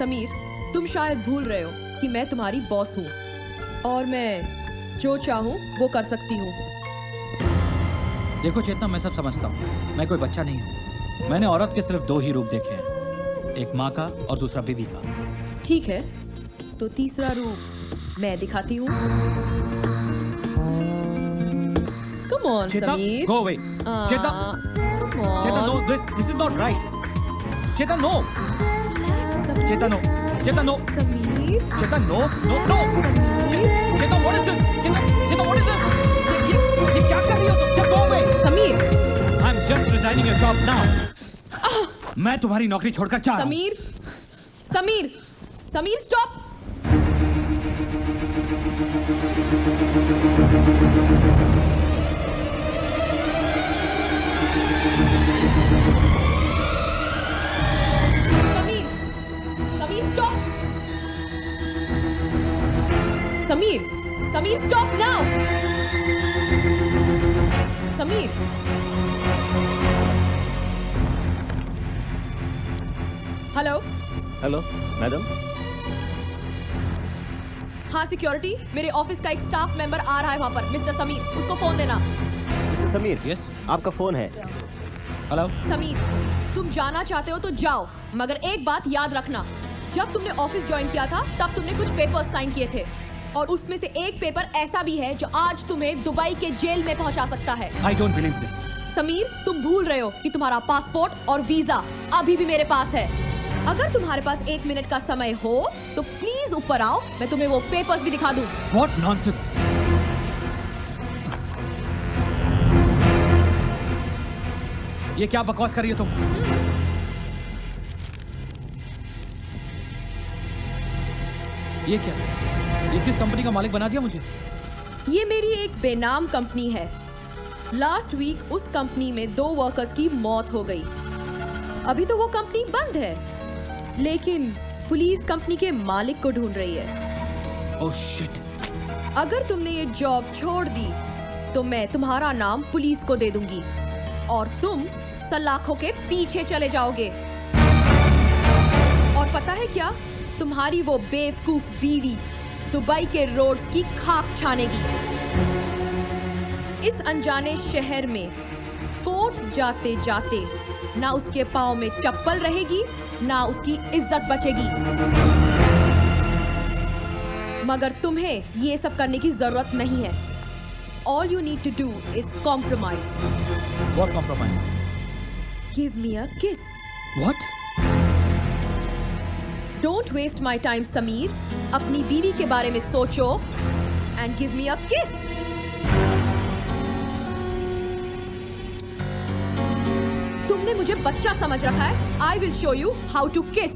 समीर, तुम शायद भूल रहे हो कि मैं तुम्हारी बॉस हूँ और मैं जो चाहूँ वो कर सकती हूँ। देखो चेतना, मैं सब समझता हूँ, मैं कोई बच्चा नहीं हूँ। मैंने औरत के सिर्फ 2 ही रूप देखे हैं, एक माँ का और दूसरा बीवी का। ठीक है, तो तीसरा रूप मैं दिखाती हूँ। Come on, Sameer. Go away. Cheta, Come on. Cheta, no, this is not right. Cheta, no. Cheta, no. Cheta, no. Sameer. Cheta, no, no. Cheta, what is this? Cheta, what is this? ये क्या कर रही हो तुम? Cheta, go away. Sameer. I'm just resigning your job now. मैं तुम्हारी नौकरी छोड़कर जा रहा हूँ। Sameer, stop. Sameer, stop now. Sameer. Hello madam. हाँ सिक्योरिटी, मेरे ऑफिस का एक स्टाफ मेंबर आ रहा है वहाँ पर। मिस्टर समीर, उसको फोन देना। मिस्टर समीर, यस, आपका फोन है। हेलो समीर, तुम जाना चाहते हो तो जाओ, मगर एक बात याद रखना, जब तुमने ऑफिस ज्वाइन किया था तब तुमने कुछ पेपर्स साइन किए थे और उसमें से एक पेपर ऐसा भी है जो आज तुम्हें दुबई के जेल में पहुंचा सकता है। I don't believe this. Sameer, तुम भूल रहे हो कि तुम्हारा पासपोर्ट और वीजा अभी भी मेरे पास है। अगर तुम्हारे पास 1 मिनट का समय हो तो प्लीज ऊपर आओ, मैं तुम्हें वो पेपर्स भी दिखा दूं। What nonsense. ये क्या बकवास कर रही हो तुम? ये क्या? ये किस कंपनी का मालिक बना दिया मुझे? ये मेरी एक बेनाम कंपनी है। लास्ट वीक उस कंपनी में 2 वर्कर्स की मौत हो गई। अभी तो वो कंपनी बंद है, लेकिन पुलिस कंपनी के मालिक को ढूंढ रही है। Oh shit. अगर तुमने ये जॉब छोड़ दी तो मैं तुम्हारा नाम पुलिस को दे दूंगी और तुम सलाखों के पीछे चले जाओगे। और पता है क्या, तुम्हारी वो बेवकूफ बीवी दुबई के रोड्स की खाक छानेगी। इस अनजाने शहर में कोर्ट जाते जाते ना उसके पाँव में चप्पल रहेगी, ना उसकी इज्जत बचेगी। मगर तुम्हें ये सब करने की जरूरत नहीं है। All you need to do is compromise. What compromise? Give me a kiss. What? Don't waste my time, Sameer. अपनी बीवी के बारे में सोचो and give me a kiss. तुमने मुझे बच्चा समझ रखा है। I will show you how to kiss.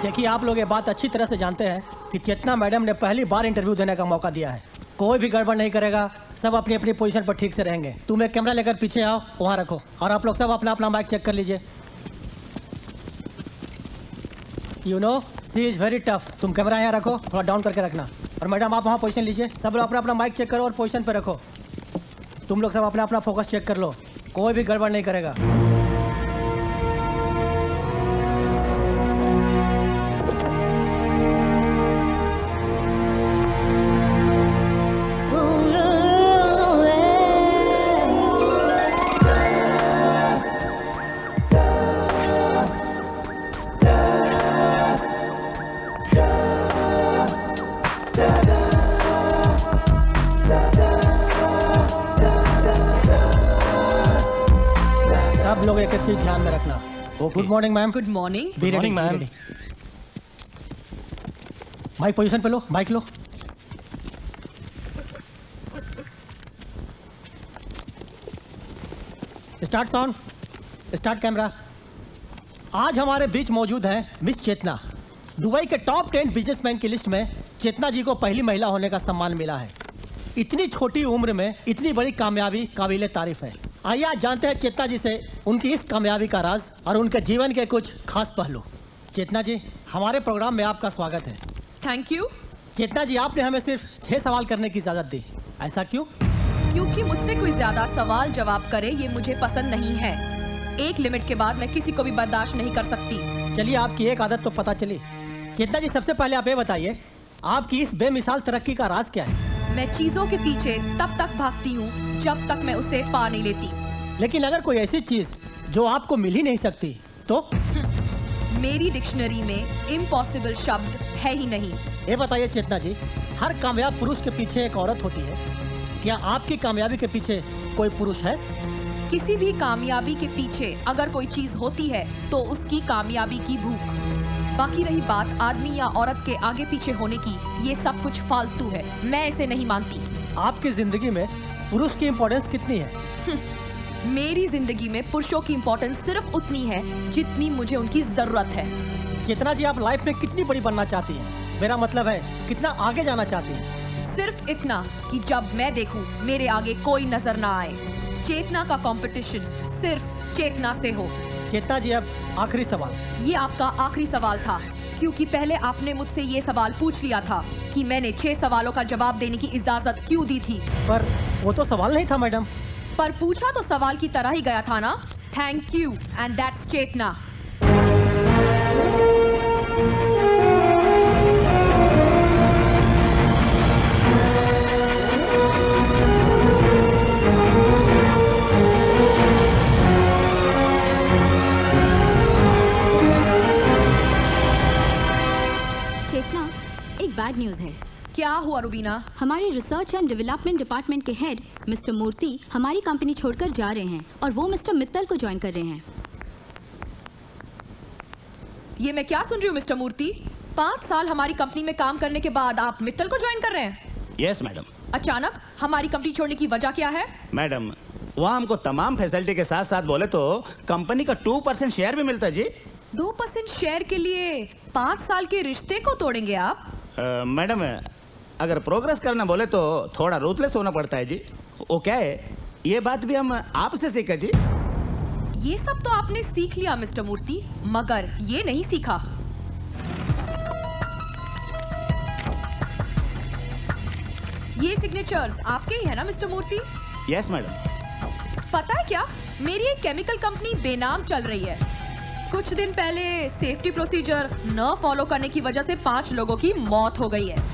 देखिए, आप लोग ये बात अच्छी तरह से जानते हैं कि चेतना मैडम ने पहली बार इंटरव्यू देने का मौका दिया है। कोई भी गड़बड़ नहीं करेगा, सब अपनी अपनी पोजीशन पर ठीक से रहेंगे। तुम एक कैमरा लेकर पीछे आओ, वहाँ रखो, और आप लोग सब अपना अपना माइक चेक कर लीजिए। You know, she is very tough. तुम कैमरा यहाँ रखो, थोड़ा डाउन करके रखना। और मैडम आप वहाँ पोजीशन लीजिए। सब लोग अपना अपना माइक चेक करो और पोजीशन पे रखो। तुम लोग सब अपना अपना फोकस चेक कर लो, कोई भी गड़बड़ नहीं करेगा। लोग एक चीज ध्यान में रखना। Good morning ma'am. Good morning. Good morning ma'am. Mic position पे लो, माइक लो। Start sound, start camera. आज हमारे बीच मौजूद हैं मिस चेतना। दुबई के टॉप 10 बिजनेसमैन की लिस्ट में चेतना जी को पहली महिला होने का सम्मान मिला है। इतनी छोटी उम्र में इतनी बड़ी कामयाबी काबिले तारीफ है। आइए आज जानते हैं चेतना जी से उनकी इस कामयाबी का राज और उनके जीवन के कुछ खास पहलू। चेतना जी, हमारे प्रोग्राम में आपका स्वागत है। Thank you. चेतना जी, आपने हमें सिर्फ 6 सवाल करने की इजाजत दी, ऐसा क्यों? क्योंकि मुझसे कोई ज्यादा सवाल जवाब करे ये मुझे पसंद नहीं है। एक लिमिट के बाद मैं किसी को भी बर्दाश्त नहीं कर सकती। चलिए, आपकी एक आदत तो पता चली। चेतना जी, सबसे पहले आप ये बताइए, आपकी इस बेमिसाल तरक्की का राज क्या है? मैं चीजों के पीछे तब तक भागती हूँ जब तक मैं उसे पा नहीं लेती। लेकिन अगर कोई ऐसी चीज जो आपको मिल ही नहीं सकती तो? मेरी डिक्शनरी में इम्पॉसिबल शब्द है ही नहीं। ये बताइए चेतना जी, हर कामयाब पुरुष के पीछे एक औरत होती है। क्या आपकी कामयाबी के पीछे कोई पुरुष है? किसी भी कामयाबी के पीछे अगर कोई चीज होती है तो उसकी कामयाबी की भूख। बाकी रही बात आदमी या औरत के आगे पीछे होने की, ये सब कुछ फालतू है, मैं इसे नहीं मानती। आपकी जिंदगी में पुरुष की इम्पोर्टेंस कितनी है? मेरी जिंदगी में पुरुषों की इम्पोर्टेंस सिर्फ उतनी है जितनी मुझे उनकी जरूरत है। चेतना जी, आप लाइफ में कितनी बड़ी बनना चाहती हैं? मेरा मतलब है, कितना आगे जाना चाहती हैं? सिर्फ इतना कि जब मैं देखूं मेरे आगे कोई नजर ना आए। चेतना का कंपटीशन सिर्फ चेतना से हो। चेतना जी, अब आखिरी सवाल। ये आपका आखिरी सवाल था, क्योंकि पहले आपने मुझसे ये सवाल पूछ लिया था कि मैंने 6 सवालों का जवाब देने की इजाजत क्यों दी थी। पर वो तो सवाल नहीं था मैडम। पर पूछा तो सवाल की तरह ही गया था ना। थैंक यू, एंड दैट्स चेतना। चेतना, एक बैड न्यूज है। क्या हुआ रुबीना? हमारे रिसर्च एंड डेवलपमेंट डिपार्टमेंट के हेड मिस्टर मूर्ति हमारी कंपनी छोड़कर जा रहे हैं और वो मिस्टर मित्तल को ज्वाइन कर रहे हैं। ये मैं क्या सुन रही हूँ मिस्टर मूर्ति? 5 साल हमारी कंपनी में काम करने के बाद आप मित्तल को ज्वाइन कर रहे हैं? Yes madam. अचानक हमारी कंपनी छोड़ने की वजह क्या है? मैडम, वहाँ हमको तमाम फैसिलिटी के साथ साथ बोले तो कंपनी का 2% शेयर भी मिलता है जी। 2% शेयर के लिए 5 साल के रिश्ते को तोड़ेंगे आप? मैडम, अगर प्रोग्रेस करना बोले तो थोड़ा रूथलेस होना पड़ता है जी। वो क्या है, ये बात भी हम आपसे सीखा जी। ये सब तो आपने सीख लिया मिस्टर मूर्ति, मगर ये नहीं सीखा। ये सिग्नेचर्स आपके ही है ना मिस्टर मूर्ति? Yes madam. पता है क्या, मेरी एक केमिकल कंपनी बेनाम चल रही है। कुछ दिन पहले सेफ्टी प्रोसीजर न फॉलो करने की वजह से 5 लोगों की मौत हो गई है।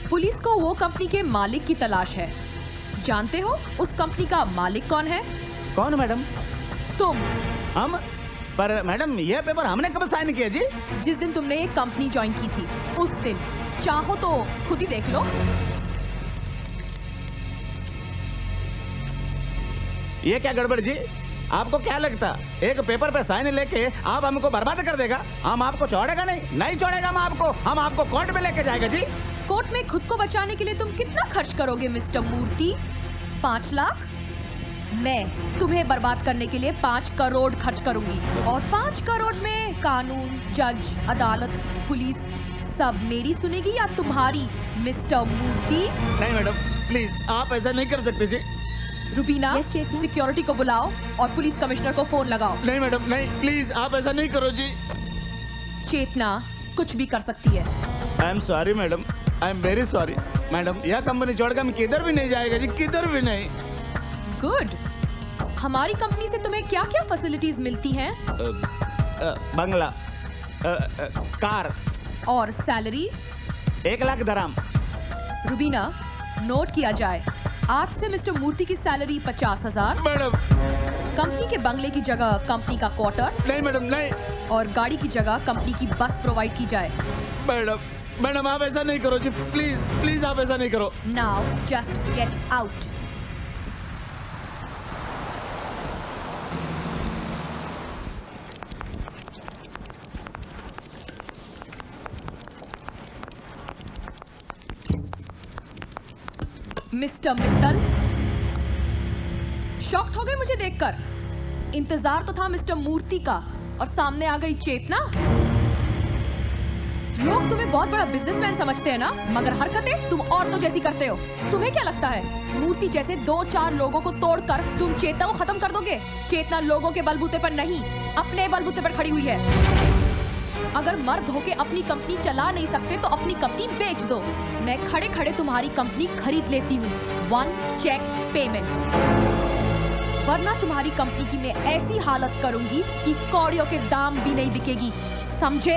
पुलिस को वो कंपनी के मालिक की तलाश है। जानते हो उस कंपनी का मालिक कौन है? कौन मैडम? तुम। हम? पर मैडम, ये पेपर हमने कब साइन किया जी? जिस दिन तुमने एक कंपनी ज्वाइन की थी उस दिन। चाहो तो खुद ही देख लो। ये क्या गड़बड़ जी? आपको क्या लगता एक पेपर पे साइन लेके आप हमको बर्बाद कर देगा? हम आपको छोड़ेगा नहीं छोड़ेगा हम आपको कोर्ट में लेके जाएगा जी। कोर्ट में खुद को बचाने के लिए तुम कितना खर्च करोगे मिस्टर मूर्ति? 5 लाख? मैं तुम्हें बर्बाद करने के लिए 5 करोड़ खर्च करूंगी, और 5 करोड़ में कानून, जज, अदालत, पुलिस सब मेरी सुनेगी या तुम्हारी मिस्टर मूर्ति? नहीं मैडम, प्लीज आप ऐसा नहीं कर सकते जी। रुबीना, Yes, चेतना। सिक्योरिटी को बुलाओ और पुलिस कमिश्नर को फोन लगाओ। नहीं मैडम, नहीं, प्लीज आप ऐसा नहीं करो जी। चेतना कुछ भी कर सकती है। आई am sorry madam, I am very sorry madam. यह कंपनी छोड़कर हम किधर भी नहीं जाएगा जी, किधर भी नहीं। गुड। हमारी कंपनी से तुम्हें क्या क्या फैसिलिटीज मिलती हैं? बंगला, कार, और salary? 1 lakh dram. Rubina, note किया जाए, आज से मिस्टर मूर्ति की सैलरी 50,000। मैडम, कंपनी के बंगले की जगह कंपनी का क्वार्टर, नहीं मैडम, नहीं। और गाड़ी की जगह कंपनी की बस प्रोवाइड की जाए। मैडम आप ऐसा नहीं करो जी, प्लीज प्लीज आप ऐसा नहीं करो। Now just get out. Mister Mittal, shocked हो गए मुझे देखकर? इंतजार तो था मिस्टर मूर्ति का, और सामने आ गई चेतना। लोग तुम्हें बहुत बड़ा बिजनेसमैन समझते हैं ना, मगर हरकतें तुम औरतों जैसी करते हो। तुम्हें क्या लगता है मूर्ति जैसे 2-4 लोगों को तोड़कर तुम चेतना को खत्म कर दोगे? चेतना लोगों के बलबूते पर नहीं, अपने बलबूते पर खड़ी हुई है। अगर मर्द होके अपनी कंपनी चला नहीं सकते तो अपनी कंपनी बेच दो। मैं खड़े खड़े तुम्हारी कंपनी खरीद लेती हूँ। 1 चेक पेमेंट। वरना तुम्हारी कंपनी की मैं ऐसी हालत करूंगी कि कौड़ियों के दाम भी नहीं बिकेगी, समझे?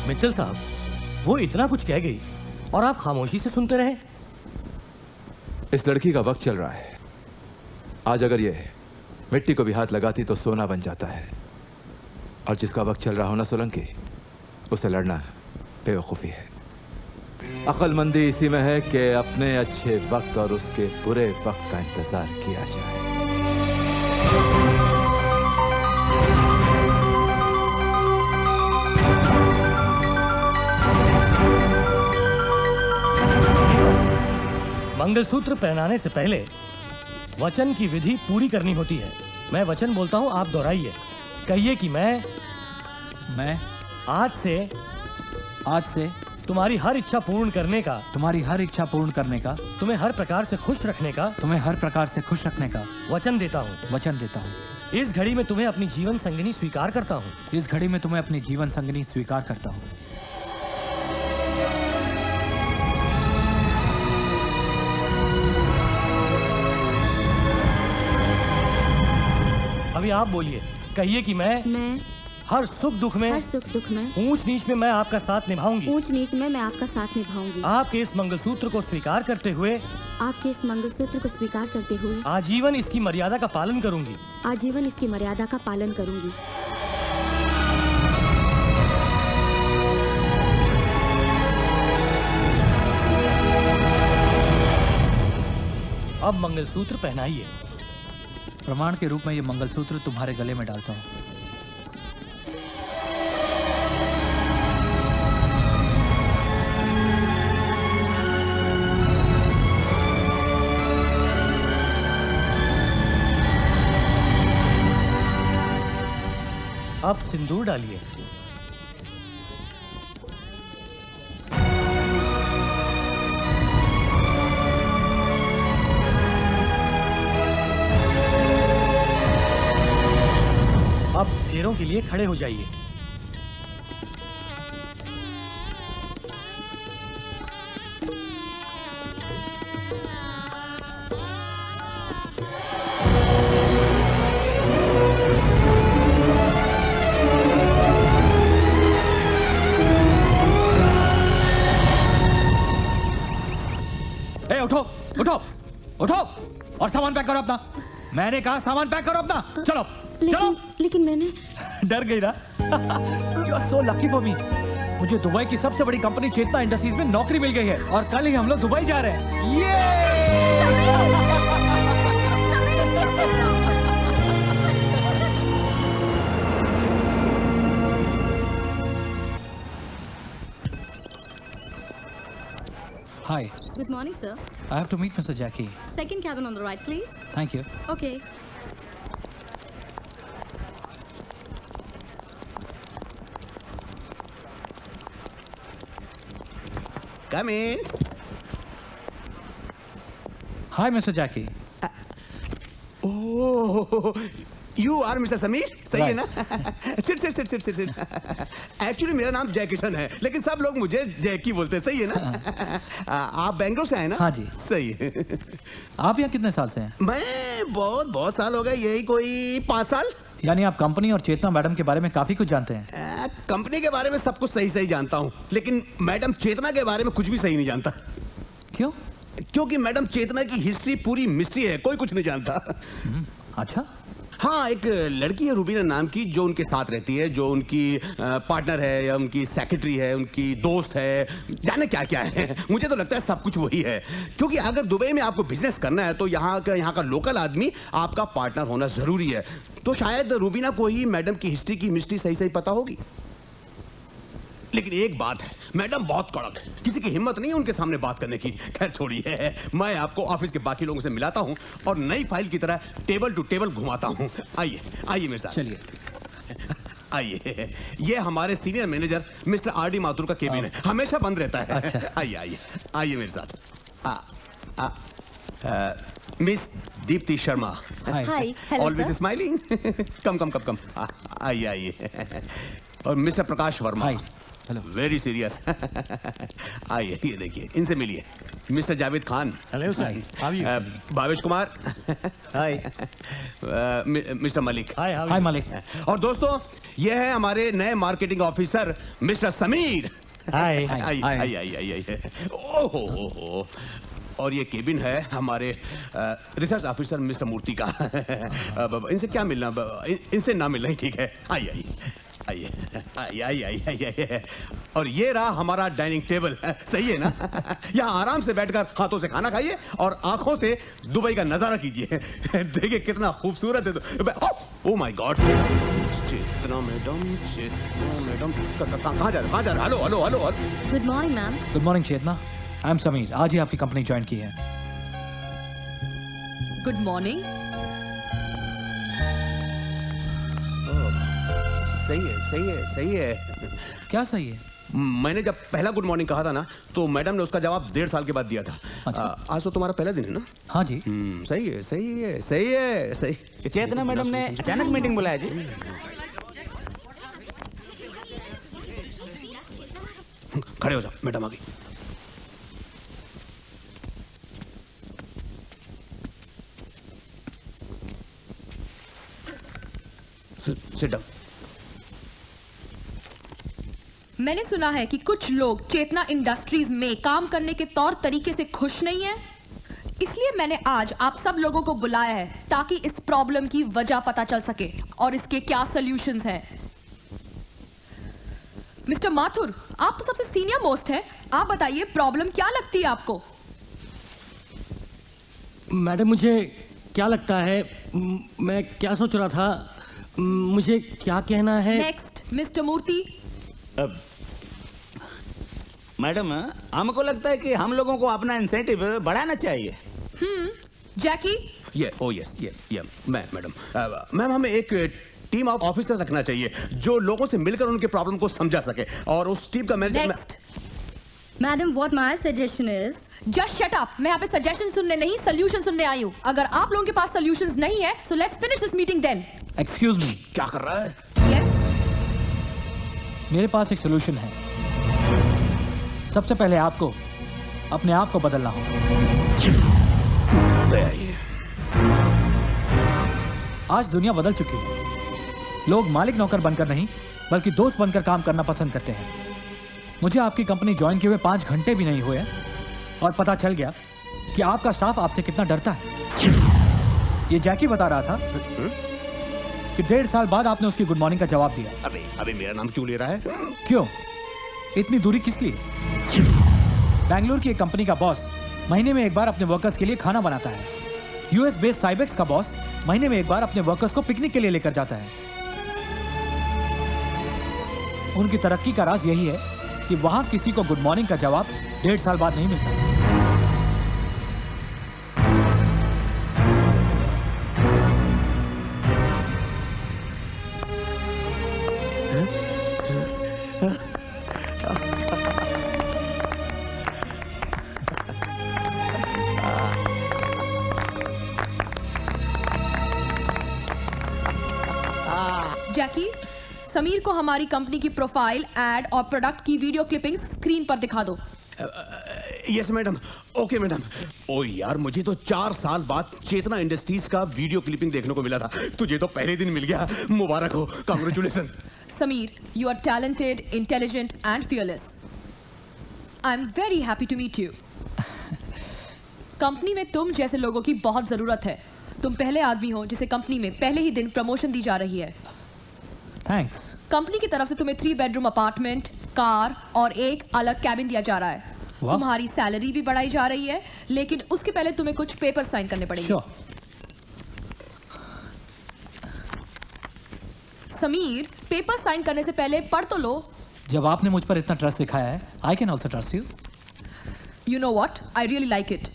मित्तल साहब, वो इतना कुछ कह गई और आप खामोशी से सुनते रहे। इस लड़की का वक्त चल रहा है। आज अगर ये मिट्टी को भी हाथ लगाती तो सोना बन जाता है, और जिसका वक्त चल रहा हो ना सोलंकी, उसे लड़ना बेवकूफ़ी है। अक्लमंदी इसी में है कि अपने अच्छे वक्त और उसके बुरे वक्त का इंतजार किया जाए। मंगलसूत्र पहनाने से पहले वचन की विधि पूरी करनी होती है। मैं वचन बोलता हूँ, आप दोहराइए। कहिए कि मैं आज से तुम्हारी हर इच्छा पूर्ण करने का, तुम्हें हर प्रकार से खुश रखने का वचन देता हूँ। इस घड़ी में तुम्हें अपनी जीवन संगिनी स्वीकार करता हूँ। अभी आप बोलिए। कहिए कि मैं हर सुख दुख में ऊंच नीच में मैं आपका साथ निभाऊंगी। आपके इस मंगलसूत्र को स्वीकार करते हुए आजीवन इसकी मर्यादा का पालन करूंगी। अब मंगलसूत्र पहनाइए। प्रमाण के रूप में ये मंगलसूत्र तुम्हारे गले में डालता हूँ। अब सिंदूर डालिए। अब फेरों के लिए खड़े हो जाइए। उठो उठो उठो और सामान पैक करो अपना। मैंने कहा सामान पैक करो अपना। चलो चलो। लेकिन मैंने डर गई ना। You are so lucky for me. मुझे दुबई की सबसे बड़ी कंपनी चेतना इंडस्ट्रीज में नौकरी मिल गई है और कल ही हम लोग दुबई जा रहे हैं। ये Hi. Good morning, sir. I have to meet Mr. Jackie. Second cabin on the right, please. Thank you. Okay. Come in. Hi, Mr. Jackie. Oh, you are Mr. Sameer? सही है ना? Sit. Actually मेरा नाम जय किशन है, लेकिन सब लोग मुझे जैकी बोलते हैं, सही है ना? आप बेंगलोर से आए ना? हाँ जी। सही है। आप यहाँ कितने साल से हैं? मैं बहुत साल हो गए, यही कोई 5 साल। यानी आप कंपनी और चेतना मैडम के बारे में काफी कुछ जानते हैं। कंपनी के बारे में सब कुछ सही जानता हूँ, लेकिन मैडम चेतना के बारे में कुछ भी सही नहीं जानता। क्यों? क्योंकि मैडम चेतना की हिस्ट्री पूरी मिस्ट्री है, कोई कुछ नहीं जानता। अच्छा। हाँ, एक लड़की है रूबीना नाम की, जो उनके साथ रहती है, जो उनकी पार्टनर है या उनकी सेक्रेटरी है, उनकी दोस्त है, जाने क्या क्या है। मुझे तो लगता है सब कुछ वही है, क्योंकि अगर दुबई में आपको बिजनेस करना है तो यहाँ का लोकल आदमी आपका पार्टनर होना जरूरी है। तो शायद रूबीना को ही मैडम की हिस्ट्री की मिस्ट्री सही पता होगी। लेकिन एक बात है, मैडम बहुत कड़क है, किसी की हिम्मत नहीं है उनके सामने बात करने की। खैर छोड़िए, मैं आपको ऑफिस के बाकी लोगों से मिलाता हूं और नई फाइल की तरह टेबल टू टेबल घुमाता हूं। आइए मेरे साथ। चलिए। आइए, ये हमारे senior manager mister R D Mathur का केबिन है, हमेशा बंद रहता है। अच्छा। आइए मेरे साथ। Miss Deepti Sharma. Hi hello always smiling. Come आइए आइए। और mister Prakash Verma. Hi hello. Very serious. आइए ये देखिए, इनसे मिलिए। Mister Javed Khan. Hello sir, how are Bhavesh Kumar. Hi. Mister Malik. Hi Malik. और दोस्तों, ये है हमारे नए marketing officer mister Sameer. Hi आइए। ओहो। और ये केबिन है हमारे रिसर्च ऑफिसर मिस्टर मूर्ति का। इनसे क्या मिलना, इनसे ना मिलना ही ठीक है। आइए। और ये रहा हमारा डाइनिंग टेबल। सही है ना? यहाँ आराम से बैठकर हाथों से खाना खाइए और आंखों से दुबई का नजारा कीजिए। देखिए कितना खूबसूरत है। Oh my God, Chetna madam कहाँ जा रहे? Hello. Good morning ma'am. Good morning Chetna, I am Sameer. आज ही आपकी कंपनी ज्वाइन की है। Good morning. सही है। क्या सही है? मैंने जब पहला गुड मॉर्निंग कहा था ना, तो मैडम ने उसका जवाब 1.5 साल के बाद दिया था। अच्छा। आज तो तुम्हारा पहला दिन है ना? हाँ जी। सही है। चेतना मैडम ने अचानक मीटिंग बुलाया जी। खड़े हो जाओ, मैडम आ गई। Sit down. मैंने सुना है कि कुछ लोग चेतना इंडस्ट्रीज में काम करने के तौर तरीके से खुश नहीं है, इसलिए मैंने आज आप सब लोगों को बुलाया है ताकि इस प्रॉब्लम की वजह पता चल सके और इसके क्या सॉल्यूशंस हैं। मिस्टर माथुर, आप तो सबसे सीनियर मोस्ट हैं, आप बताइए प्रॉब्लम क्या लगती है आपको? मैडम मुझे क्या लगता है, मैं क्या सोच रहा था, मुझे क्या कहना है। नेक्स्ट मिस्टर मूर्ति। मैडम, हमको लगता है कि हम लोगों को अपना इंसेंटिव बढ़ाना चाहिए। जैकी। मैम हमें एक टीम ऑफ ऑफिसर रखना चाहिए जो लोगों से मिलकर उनके प्रॉब्लम को समझा सके, और उस टीम का manager. Next madam, what my suggestion is, just shut up. मैं यहाँ पे सजेशन सुनने नहीं, सोल्यूशन सुनने आई हूँ। अगर आप लोगों के पास सोल्यूशंस नहीं है, so let's finish this meeting then. Excuse me, क्या कर रहा है? यस। मेरे पास एक सोल्यूशन है। सबसे पहले आपको अपने आप को बदलना होगा। आज दुनिया बदल चुकी है। लोग मालिक नौकर बनकर नहीं, बल्कि दोस्त बनकर काम करना पसंद करते हैं। मुझे आपकी कंपनी ज्वाइन किए हुए 5 घंटे भी नहीं हुए और पता चल गया कि आपका स्टाफ आपसे कितना डरता है। ये जैकी बता रहा था कि 1.5 साल बाद आपने उसकी गुड मॉर्निंग का जवाब दिया। अबे मेरा नाम क्यों ले रहा है? क्यों? इतनी दूरी किस लिए? बैंगलोर की एक कंपनी का बॉस महीने में एक बार अपने वर्कर्स के लिए खाना बनाता है। यूएस बेस्ड साइबेक्स का बॉस महीने में एक बार अपने वर्कर्स को पिकनिक के लिए लेकर जाता है। उनकी तरक्की का राज यही है कि वहां किसी को गुड मॉर्निंग का जवाब 1.5 साल बाद नहीं मिलता। जैकी, समीर को हमारी कंपनी की प्रोफाइल, एड और प्रोडक्ट की वीडियो क्लिपिंग स्क्रीन पर दिखा दो। Yes madam. Okay madam. ओ यार, मुझे तो 4 साल बाद चेतना इंडस्ट्रीज का वीडियो क्लिपिंग देखने को मिला था। तुझे तो पहले दिन मिल गया। मुबारक हो, congratulation. Sameer, you are talented, intelligent and fearless. I am very happy to meet you. Company में तुम जैसे लोगों की बहुत जरूरत है। तुम पहले आदमी हो जिसे कंपनी में पहले ही दिन प्रमोशन दी जा रही है। थैंक्स। कंपनी की तरफ से तुम्हें 3 बेडरूम अपार्टमेंट, कार और एक अलग कैबिन दिया जा रहा है। वाह। तुम्हारी सैलरी भी बढ़ाई जा रही है, लेकिन उसके पहले तुम्हें कुछ पेपर साइन करने पड़ेंगे। Sure. समीर, पेपर साइन करने से पहले पढ़ तो लो। जब आपने मुझ पर इतना ट्रस्ट दिखाया है, I can also trust you. You know what, I really like it.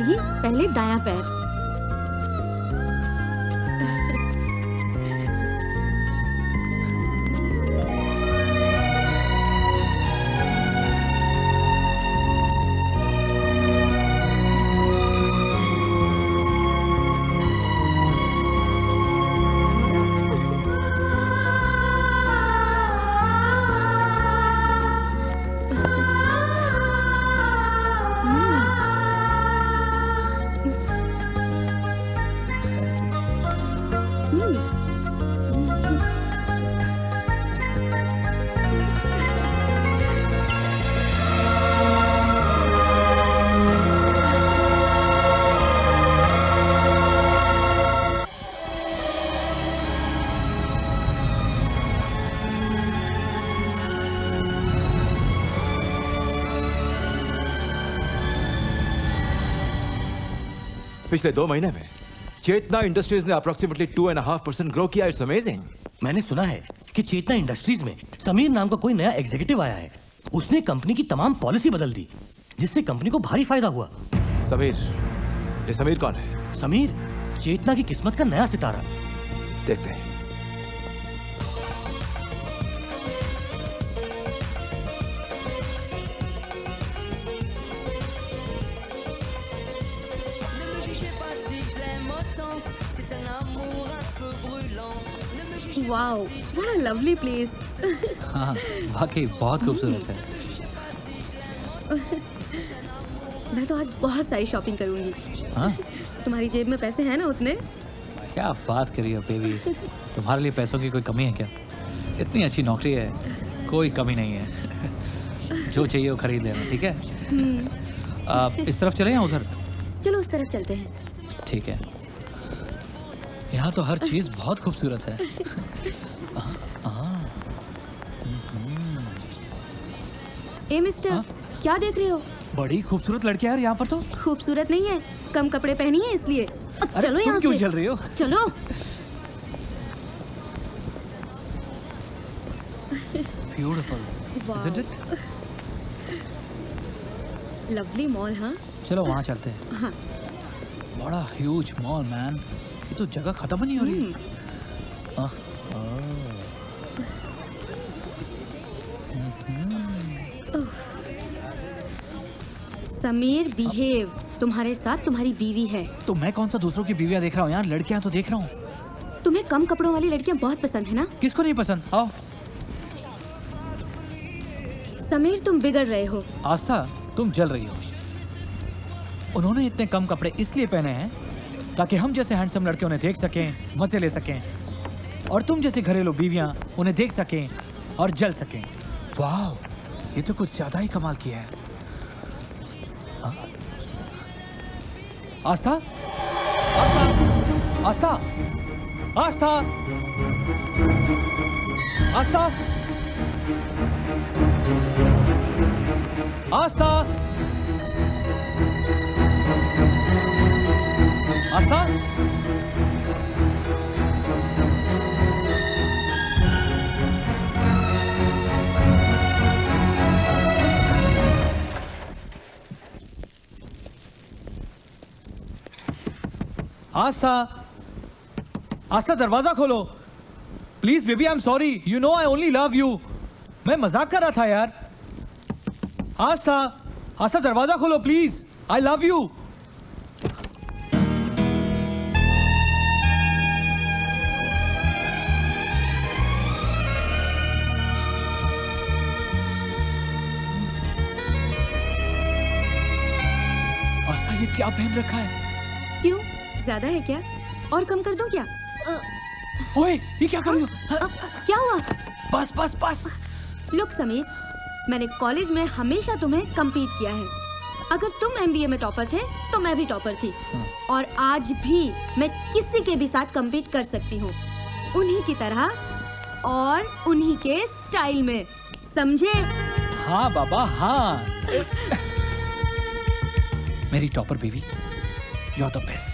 नहीं, पहले दायां पैर। पिछले 2 महीने में चेतना इंडस्ट्रीज ने अप्रोक्सीमेटली 2.5% ग्रो किया। It's amazing. मैंने सुना है कि चेतना इंडस्ट्रीज में समीर नाम का कोई नया एग्जीक्यूटिव आया है। उसने कंपनी की तमाम पॉलिसी बदल दी, जिससे कंपनी को भारी फायदा हुआ। समीर? ये समीर कौन है? समीर चेतना की किस्मत का नया सितारा। देखते हैं। Wow, what a lovely place. हाँ, वाकई बहुत खूबसूरत है। मैं तो आज बहुत सारी शॉपिंग करूंगी। हाँ? तुम्हारी जेब में पैसे हैं ना उतने? क्या बात कर रही हो बेबी? तुम्हारे लिए पैसों की कोई कमी है क्या? इतनी अच्छी नौकरी है, कोई कमी नहीं है। जो चाहिए वो खरीद लेना, ठीक है? इस तरफ चले या उधर? चलो उस तरफ चलते हैं। ठीक है। यहाँ तो हर चीज बहुत खूबसूरत है। ए मिस्टर, क्या देख रहे हो? बड़ी खूबसूरत लड़की है यार यहाँ पर तो। खूबसूरत नहीं है, कम कपड़े पहनी है इसलिए। अरे चलो तुम यहाँ क्यों से। चल रही हो? चलो। Beautiful, isn't it? Lovely mall. हाँ चलो वहाँ चलते हैं। हाँ। बड़ा ह्यूज मॉल मैन, ये तो जगह खत्म नहीं हो रही। समीर बिहेव, तुम्हारे साथ तुम्हारी बीवी है। तो मैं कौन सा दूसरों की बीवियाँ देख रहा हूँ यार, लड़कियाँ तो देख रहा हूँ। तुम्हें कम कपड़ों वाली लड़कियां बहुत पसंद है ना? किसको नहीं पसंद? आओ। समीर तुम बिगड़ रहे हो। आस्था तुम जल रही हो। उन्होंने इतने कम कपड़े इसलिए पहने हैं ताकि हम जैसे हैंडसम लड़के उन्हें देख सकें, मजे ले सकें, और तुम जैसे घरेलू बीवियां उन्हें देख सकें और जल सकें। वाह, ये तो कुछ ज्यादा ही कमाल किया है। आस्था, आस्था, आस्था, आस्था, आस्था, आस्था, आस्था, आस्था दरवाजा खोलो please. Baby I am sorry, you know I only love you. मैं मजाक कर रहा था यार। आस्था, आस्था दरवाजा खोलो प्लीज, आई लव यू। आस्था ये क्या पहन रखा है? क्यों, ज्यादा है क्या? और कम कर दूं क्या? ओए ये क्या कर रही हो? क्या हुआ? बस बस बस। लुक समीर, मैंने कॉलेज में हमेशा तुम्हें कम्पीट किया है। अगर तुम एमबीए में टॉपर थे तो मैं भी टॉपर थी, और आज भी मैं किसी के भी साथ कम्पीट कर सकती हूँ, उन्हीं की तरह और उन्हीं के स्टाइल में, समझे? हाँ बाबा हाँ। मेरी topper baby, you are the best.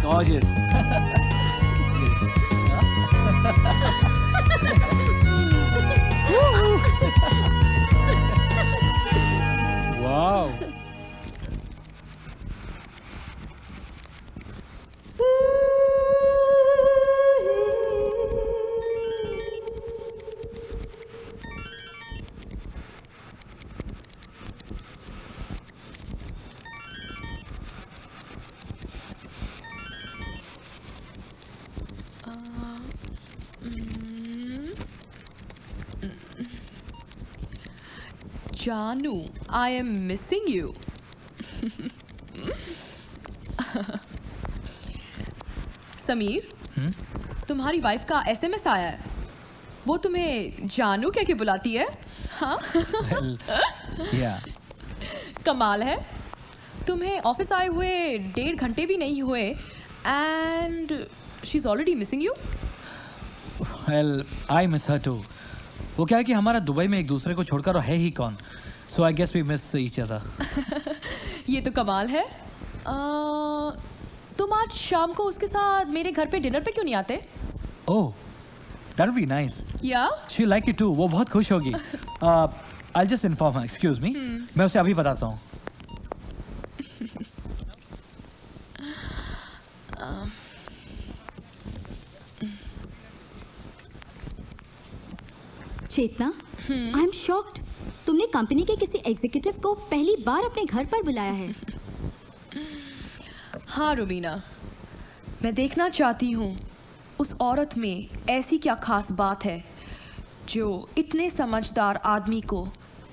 Gorgeous. Wow. Janu, I am missing you. Sameer, तुम्हारी वाइफ का एसएमएस आया है। वो तुम्हें जानू कह के बुलाती है। हाँ? Well, yeah. कमाल है। तुम्हें ऑफिस आए हुए 1.5 घंटे भी नहीं हुए and she is already missing you. Well, I miss her too. वो क्या है कि हमारा दुबई में एक दूसरे को छोड़कर है ही कौन, so I guess we miss each other. ये तो कमाल है। तुम आज शाम को उसके साथ मेरे घर पे डिनर पे क्यों नहीं आते? ओह, दैट वुड बी नाइस। या शी लाइक इट टू, वो बहुत खुश होगी। I just inform her, excuse me, मैं उसे अभी बताता हूँ। चेतना, आई एम शॉक्ड। तुमने कंपनी के किसी एग्जीक्यूटिव को पहली बार अपने घर पर बुलाया है। हाँ रुबीना, मैं देखना चाहती हूँ उस औरत में ऐसी क्या खास बात है जो इतने समझदार आदमी को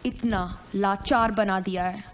इतना लाचार बना दिया है।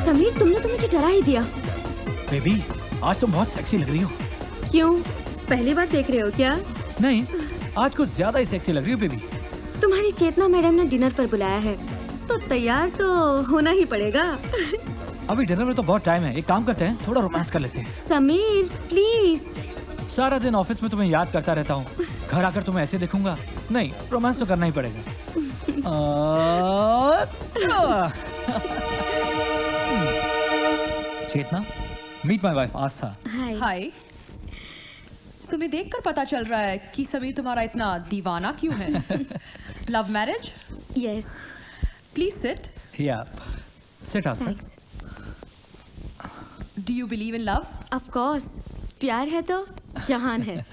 समीर, तुमने तो मुझे डरा ही दिया। बेबी, आज तुम बहुत सेक्सी लग रही हो। क्यों, पहली बार देख रहे हो क्या? नहीं, आज कुछ ज्यादा ही सेक्सी लग रही हो बेबी। तुम्हारी चेतना मैडम ने डिनर पर बुलाया है तो तैयार तो होना ही पड़ेगा। अभी डिनर में तो बहुत टाइम है, एक काम करते हैं, थोड़ा रोमांस कर लेते हैं। समीर प्लीज। सारा दिन ऑफिस में तुम्हें याद करता रहता हूँ, घर आकर तुम्हें ऐसे देखूंगा? नहीं, रोमांस तो करना ही पड़ेगा। चेतना, मीट माय वाइफ आस्था। हाय। तुम्हें देखकर पता चल रहा है कि समीर तुम्हारा इतना दीवाना क्यों है। Love marriage? Yes. Please sit. Yeah, sit Aastha. Do you believe in love? Of course, प्यार है तो जहान है।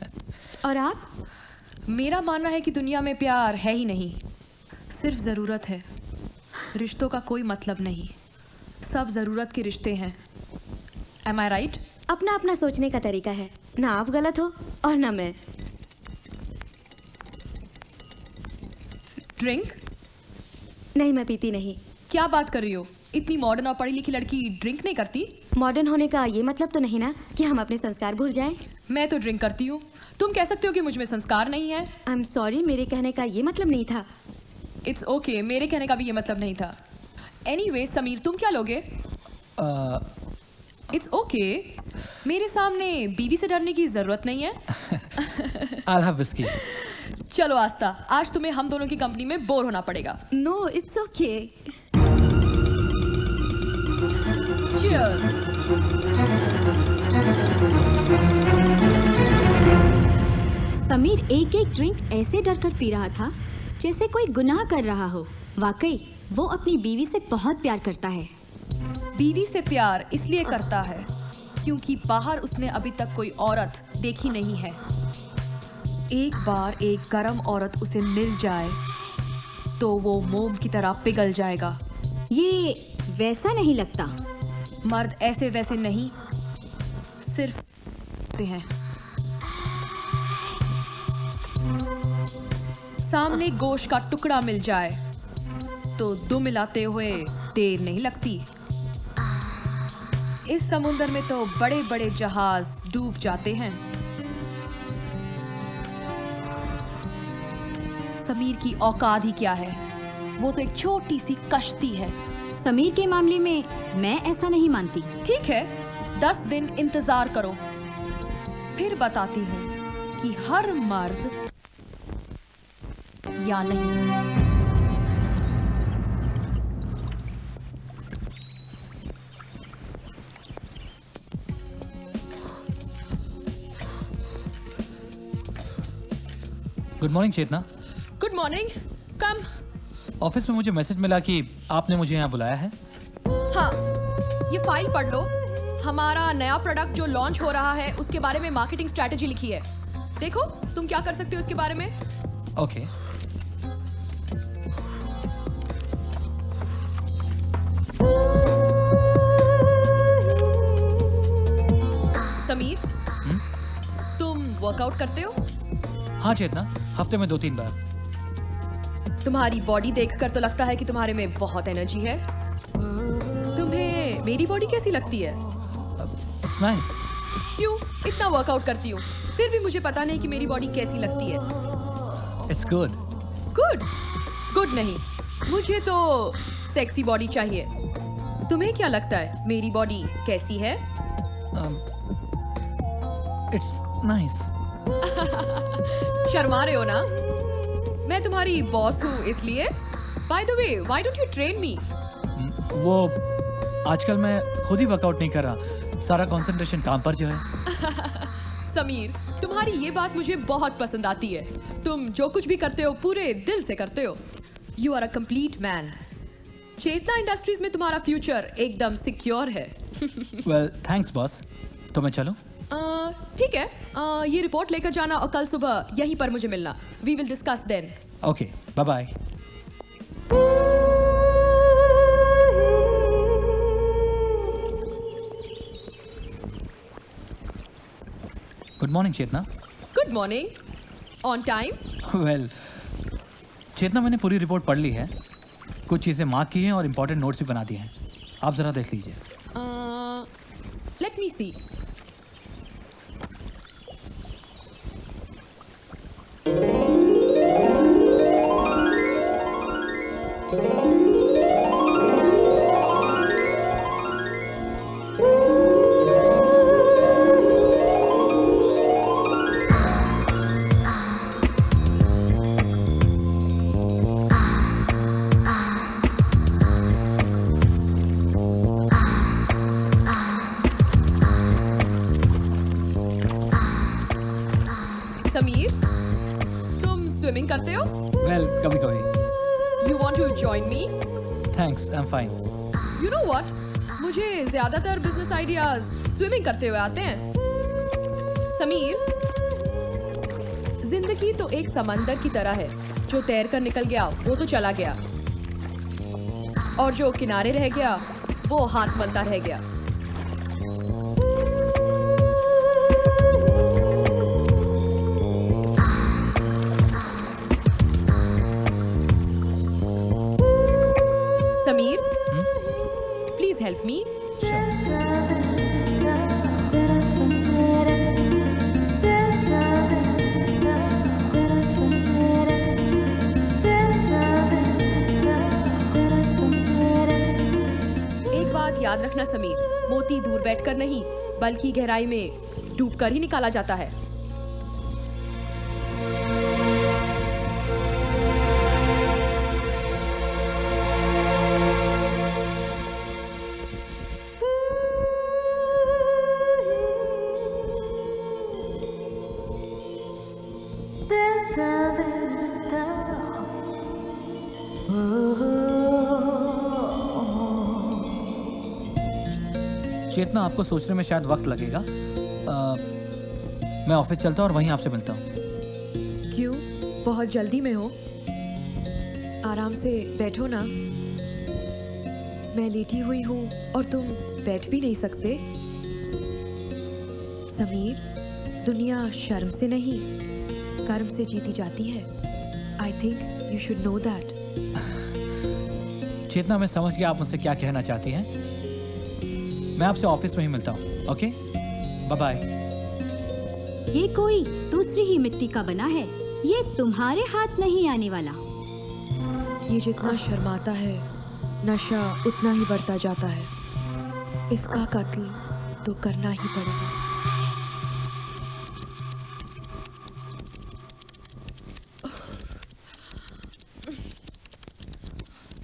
और आप? मेरा मानना है कि दुनिया में प्यार है ही नहीं, सिर्फ जरूरत है। रिश्तों का कोई मतलब नहीं, सब जरूरत के रिश्ते हैं। Am I right? अपना अपना सोचने का तरीका है, ना आप गलत हो और ना मैं। ड्रिंक? नहीं, मैं पीती नहीं। क्या बात कर रही हो? इतनी मॉडर्न और पढ़ी लिखी लड़की ड्रिंक नहीं करती? मॉडर्न होने का ये मतलब तो नहीं ना कि हम अपने संस्कार भूल जाएं। मैं तो ड्रिंक करती हूँ। तुम कह सकते हो कि मुझ में संस्कार नहीं है। आई एम सॉरी, मेरे कहने का ये मतलब नहीं था। इट्स ओके, मेरे कहने का भी ये मतलब नहीं था। एनीवे, समीर तुम क्या लोगे? इट्स ओके, मेरे सामने बीवी से डरने की जरूरत नहीं है। I'll have whiskey. चलो आस्था, आज तुम्हें हम दोनों की कंपनी में बोर होना पड़ेगा। No, it's okay. Cheers. Sameer एक एक ड्रिंक ऐसे डर कर पी रहा था जैसे कोई गुनाह कर रहा हो। वाकई वो अपनी बीवी से बहुत प्यार करता है। बीवी से प्यार इसलिए करता है क्योंकि बाहर उसने अभी तक कोई औरत देखी नहीं है। एक बार एक गरम औरत उसे मिल जाए तो वो मोम की तरह पिघल जाएगा। ये वैसा नहीं लगता। मर्द ऐसे वैसे नहीं, सिर्फ हैं। सामने गोश्त का टुकड़ा मिल जाए तो दुम मिलाते हुए देर नहीं लगती। इस समुंदर में तो बड़े बड़े जहाज डूब जाते हैं। समीर की औकात ही क्या है, वो तो एक छोटी सी कश्ती है। समीर के मामले में मैं ऐसा नहीं मानती। ठीक है, 10 दिन इंतजार करो, फिर बताती हूँ कि हर मर्द या नहीं। Good morning Chetna. Good morning. Come. Office में मुझे मैसेज मिला कि आपने मुझे यहाँ बुलाया है। हाँ, ये फाइल पढ़ लो। हमारा नया प्रोडक्ट जो लॉन्च हो रहा है उसके बारे में मार्केटिंग स्ट्रेटेजी लिखी है। देखो तुम क्या कर सकते हो इसके बारे में। ओके। समीर, तुम वर्कआउट करते हो? हाँ चेतना, हफ्ते में 2-3 बार। तुम्हारी बॉडी देखकर तो लगता है कि तुम्हारे में बहुत एनर्जी है। तुम्हें मेरी बॉडी कैसी लगती है? It's nice. क्यों इतना वर्कआउट करती हूँ फिर भी मुझे पता नहीं कि मेरी बॉडी कैसी लगती है। It's good. गुड? गुड नहीं, मुझे तो सेक्सी बॉडी चाहिए। तुम्हें क्या लगता है मेरी बॉडी कैसी है? It's nice. शर्मा रहे हो ना? मैं तुम्हारी बॉस हूँ इसलिए। By the way, why don't you train me? वो आजकल मैं खुद ही वर्कआउट नहीं कर रहा, सारा कंसंट्रेशन काम पर जो है। समीर, तुम्हारी ये बात मुझे बहुत पसंद आती है। तुम जो कुछ भी करते हो पूरे दिल से करते हो। You are a complete man. Chetna Industries में तुम्हारा फ्यूचर एकदम सिक्योर है। Well thanks boss. तो मैं चलूं? ठीक है, ये रिपोर्ट लेकर जाना और कल सुबह यहीं पर मुझे मिलना। We will discuss then. Okay, bye bye. Good morning Chetna. Good morning. On time? Well Chetna, मैंने पूरी रिपोर्ट पढ़ ली है, कुछ चीज़ें मार्क की हैं और इम्पोर्टेंट नोट्स भी बना दिए हैं। आप ज़रा देख लीजिए। लेट मी सी। समीर, तुम स्विमिंग करते हो? वेल कभी कभी। You want to join me? Thanks, I am fine. You know what, मुझे ज्यादातर बिजनेस आइडियाज स्विमिंग करते हुए आते हैं। समीर, जिंदगी तो एक समंदर की तरह है, जो तैर कर निकल गया वो तो चला गया, और जो किनारे रह गया वो हाथ मलता रह गया। Sameer, please help me. एक बात याद रखना समीर, मोती दूर बैठकर नहीं बल्कि गहराई में डूबकर ही निकाला जाता है। चेतना, आपको सोचने में शायद वक्त लगेगा। मैं ऑफिस चलता हूँ और वहीं आपसे मिलता हूँ। क्यों, बहुत जल्दी में हो? आराम से बैठो ना। मैं लेटी हुई हूँ और तुम बैठ भी नहीं सकते। समीर, दुनिया शर्म से नहीं कर्म से जीती जाती है। I think you should know that. Chetna, मैं समझ गया आप मुझसे क्या कहना चाहती हैं, मैं आपसे ऑफिस में ही मिलता हूँ। Okay, bye bye. ये कोई दूसरी ही मिट्टी का बना है, ये तुम्हारे हाथ नहीं आने वाला। ये जितना शर्माता है, नशा उतना ही बढ़ता जाता है। इसका कत्ल तो करना ही पड़ेगा।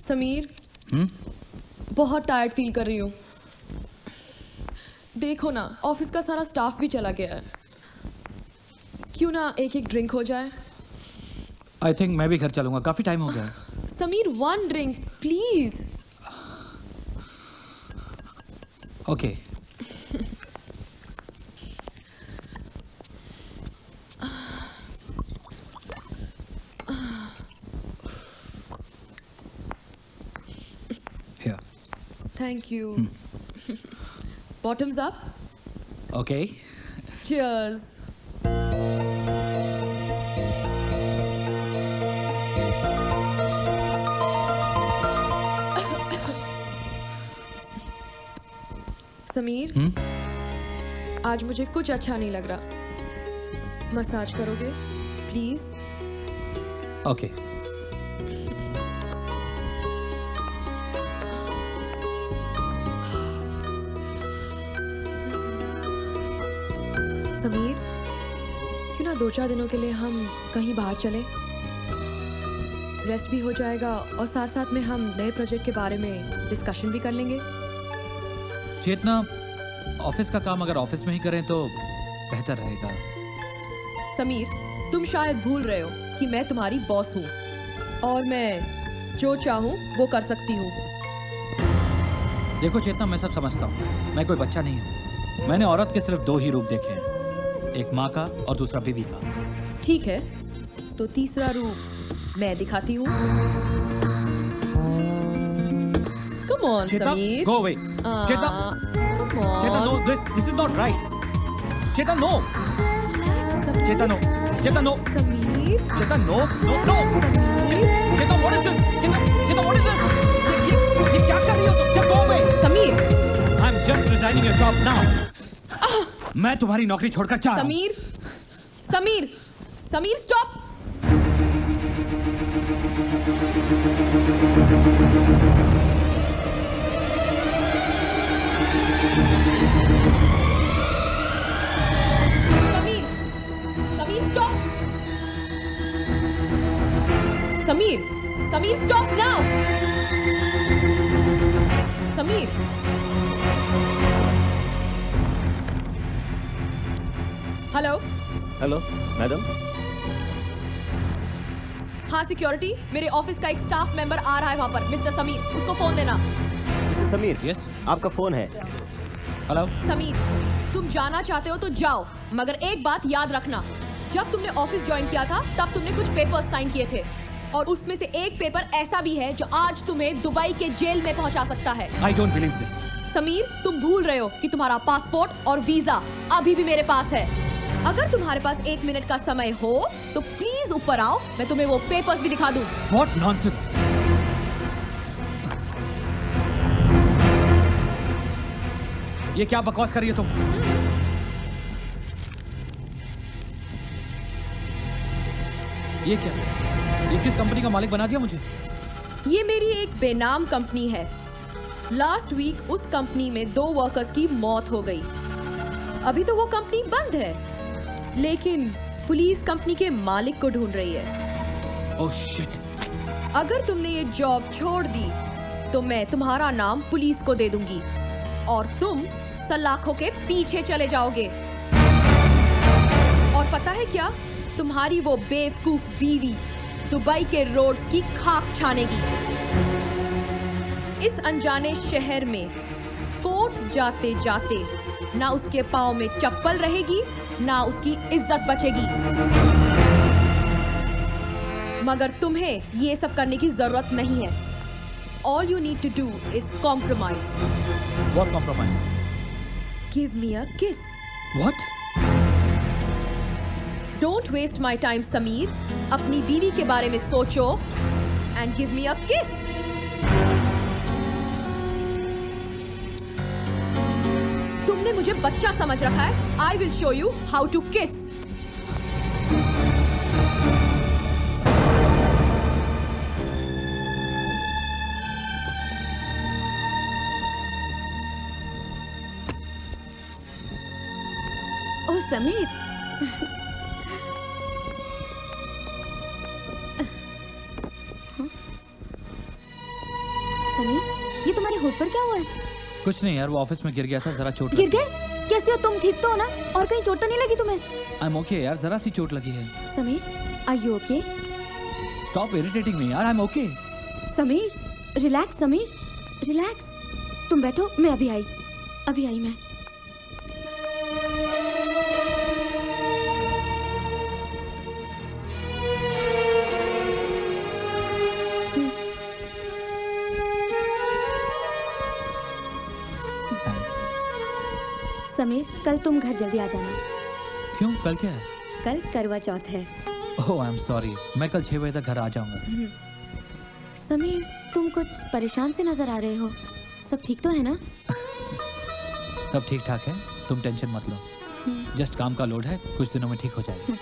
समीर, बहुत टायर्ड फील कर रही हूँ। देखो ना, ऑफिस का सारा स्टाफ भी चला गया है। क्यों ना एक एक ड्रिंक हो जाए? आई थिंक मैं भी घर चलूंगा, काफी टाइम हो गया है। Sameer, 1 drink please. Okay. Here. Thank you. Bottoms up. Okay. Cheers. Sameer, आज मुझे कुछ अच्छा नहीं लग रहा। मसाज करोगे प्लीज? ओके। समीर, क्यों ना 2-4 दिनों के लिए हम कहीं बाहर चलें? रेस्ट भी हो जाएगा और साथ साथ में हम नए प्रोजेक्ट के बारे में डिस्कशन भी कर लेंगे। चेतना, ऑफिस का काम अगर ऑफिस में ही करें तो बेहतर रहेगा। समीर, तुम शायद भूल रहे हो कि मैं तुम्हारी बॉस हूँ और मैं जो चाहूँ वो कर सकती हूँ। देखो चेतना, मैं सब समझता हूँ, मैं कोई बच्चा नहीं हूँ। मैंने औरत के सिर्फ 2 ही रूप देखे हैं, एक माँ का और दूसरा बीवी का। ठीक है, तो तीसरा रूप मैं दिखाती हूँ। Come on, Chetna, Sameer. go away. Chetna, Come on. Chetna, no, this is not right. Chetna, no. Chetna, no. Chetna, no. Sameer, Chetna, no, no, no. Chetna, what is this? Chetna, what is this? ये क्या कर रही हो तुम? Just go away. Sameer, I'm just resigning your job now. मैं तुम्हारी नौकरी छोड़कर जा रहा हूँ। Sameer, Sameer, Sameer, stop. Sameer, Sameer, stop. Sameer, Sameer, stop now. Sameer, hello. Hello madam. हाँ सिक्योरिटी, मेरे ऑफिस का एक स्टाफ मेंबर आ रहा है वहाँ पर। मिस्टर समीर, उसको फोन देना। Mister Sameer, Yes? आपका फोन है। हेलो। समीर, तुम जाना चाहते हो तो जाओ, मगर एक बात याद रखना, जब तुमने ऑफिस ज्वाइन किया था तब तुमने कुछ पेपर्स साइन किए थे और उसमें से एक पेपर ऐसा भी है जो आज तुम्हें दुबई के जेल में पहुंचा सकता है। I don't believe this. Sameer, तुम भूल रहे हो कि तुम्हारा पासपोर्ट और वीजा अभी भी मेरे पास है। अगर तुम्हारे पास 1 मिनट का समय हो तो प्लीज ऊपर आओ, मैं तुम्हें वो पेपर्स भी दिखा दूं। What nonsense? ये क्या बकवास कर रही हो तुम? ये क्या? ये किस कंपनी का मालिक बना दिया मुझे? ये मेरी एक बेनाम कंपनी है। लास्ट वीक उस कंपनी में 2 वर्कर्स की मौत हो गई। अभी तो वो कंपनी बंद है, लेकिन पुलिस कंपनी के मालिक को ढूंढ रही है। Oh shit. अगर तुमने ये जॉब छोड़ दी तो मैं तुम्हारा नाम पुलिस को दे दूंगी और तुम सलाखों के पीछे चले जाओगे। और पता है क्या, तुम्हारी वो बेवकूफ बीवी दुबई के रोड्स की खाक छानेगी। इस अनजाने शहर में कोर्ट जाते जाते ना उसके पाँव में चप्पल रहेगी, ना उसकी इज्जत बचेगी। मगर तुम्हें ये सब करने की जरूरत नहीं है। All you need to do is compromise. What compromise? Give me a kiss. What? Don't waste my time, Sameer. अपनी बीवी के बारे में सोचो and give me a kiss. से मुझे बच्चा समझ रखा है। I will show you how to kiss. Oh Sameer, Sameer, ये तुम्हारे होठ पर क्या हुआ है? कुछ नहीं यार, वो ऑफिस में गिर गया था, जरा चोट गिर गए? कैसे हो तुम? ठीक तो हो ना? और कहीं चोट तो नहीं लगी तुम्हें? आई एम ओके यार, जरा सी चोट लगी है। Sameer, are you okay? Stop irritating me यार, I am okay. Sameer, relax Sameer, relax. तुम बैठो, मैं अभी आई मैं। समीर, कल तुम घर जल्दी आ जाना। क्यों, कल क्या है? कल करवा चौथ है। ओह आई एम सॉरी, मैं कल 6 बजे तक घर आ जाऊंगा। समीर, तुम कुछ परेशान से नजर आ रहे हो। सब ठीक तो है ना? सब ठीक ठाक है, तुम टेंशन मत लो। जस्ट काम का लोड है, कुछ दिनों में ठीक हो जाएगा।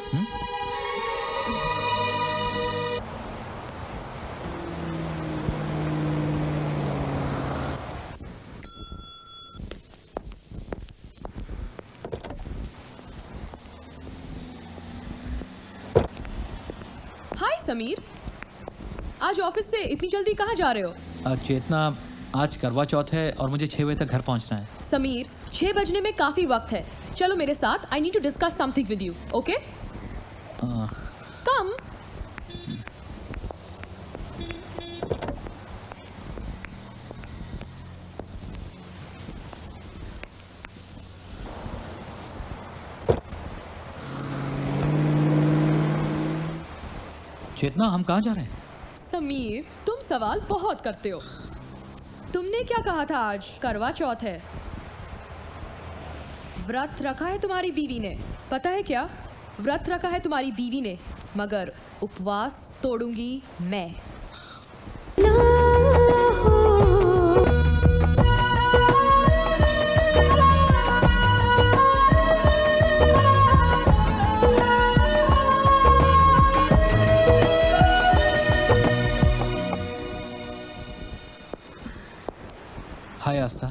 समीर, आज ऑफिस से इतनी जल्दी कहाँ जा रहे हो? चेतना, आज करवा चौथ है और मुझे 6 बजे तक घर पहुंचना है। समीर, 6 बजने में काफी वक्त है। चलो मेरे साथ, I need to discuss something with you, okay? Come. Chetna, हम कहाँ जा रहे हैं? समीर, तुम सवाल बहुत करते हो। तुमने क्या कहा था आज करवा चौथ है? व्रत रखा है तुम्हारी बीवी ने। पता है क्या? व्रत रखा है तुम्हारी बीवी ने, मगर उपवास तोड़ूंगी मैं। हाय आस्था।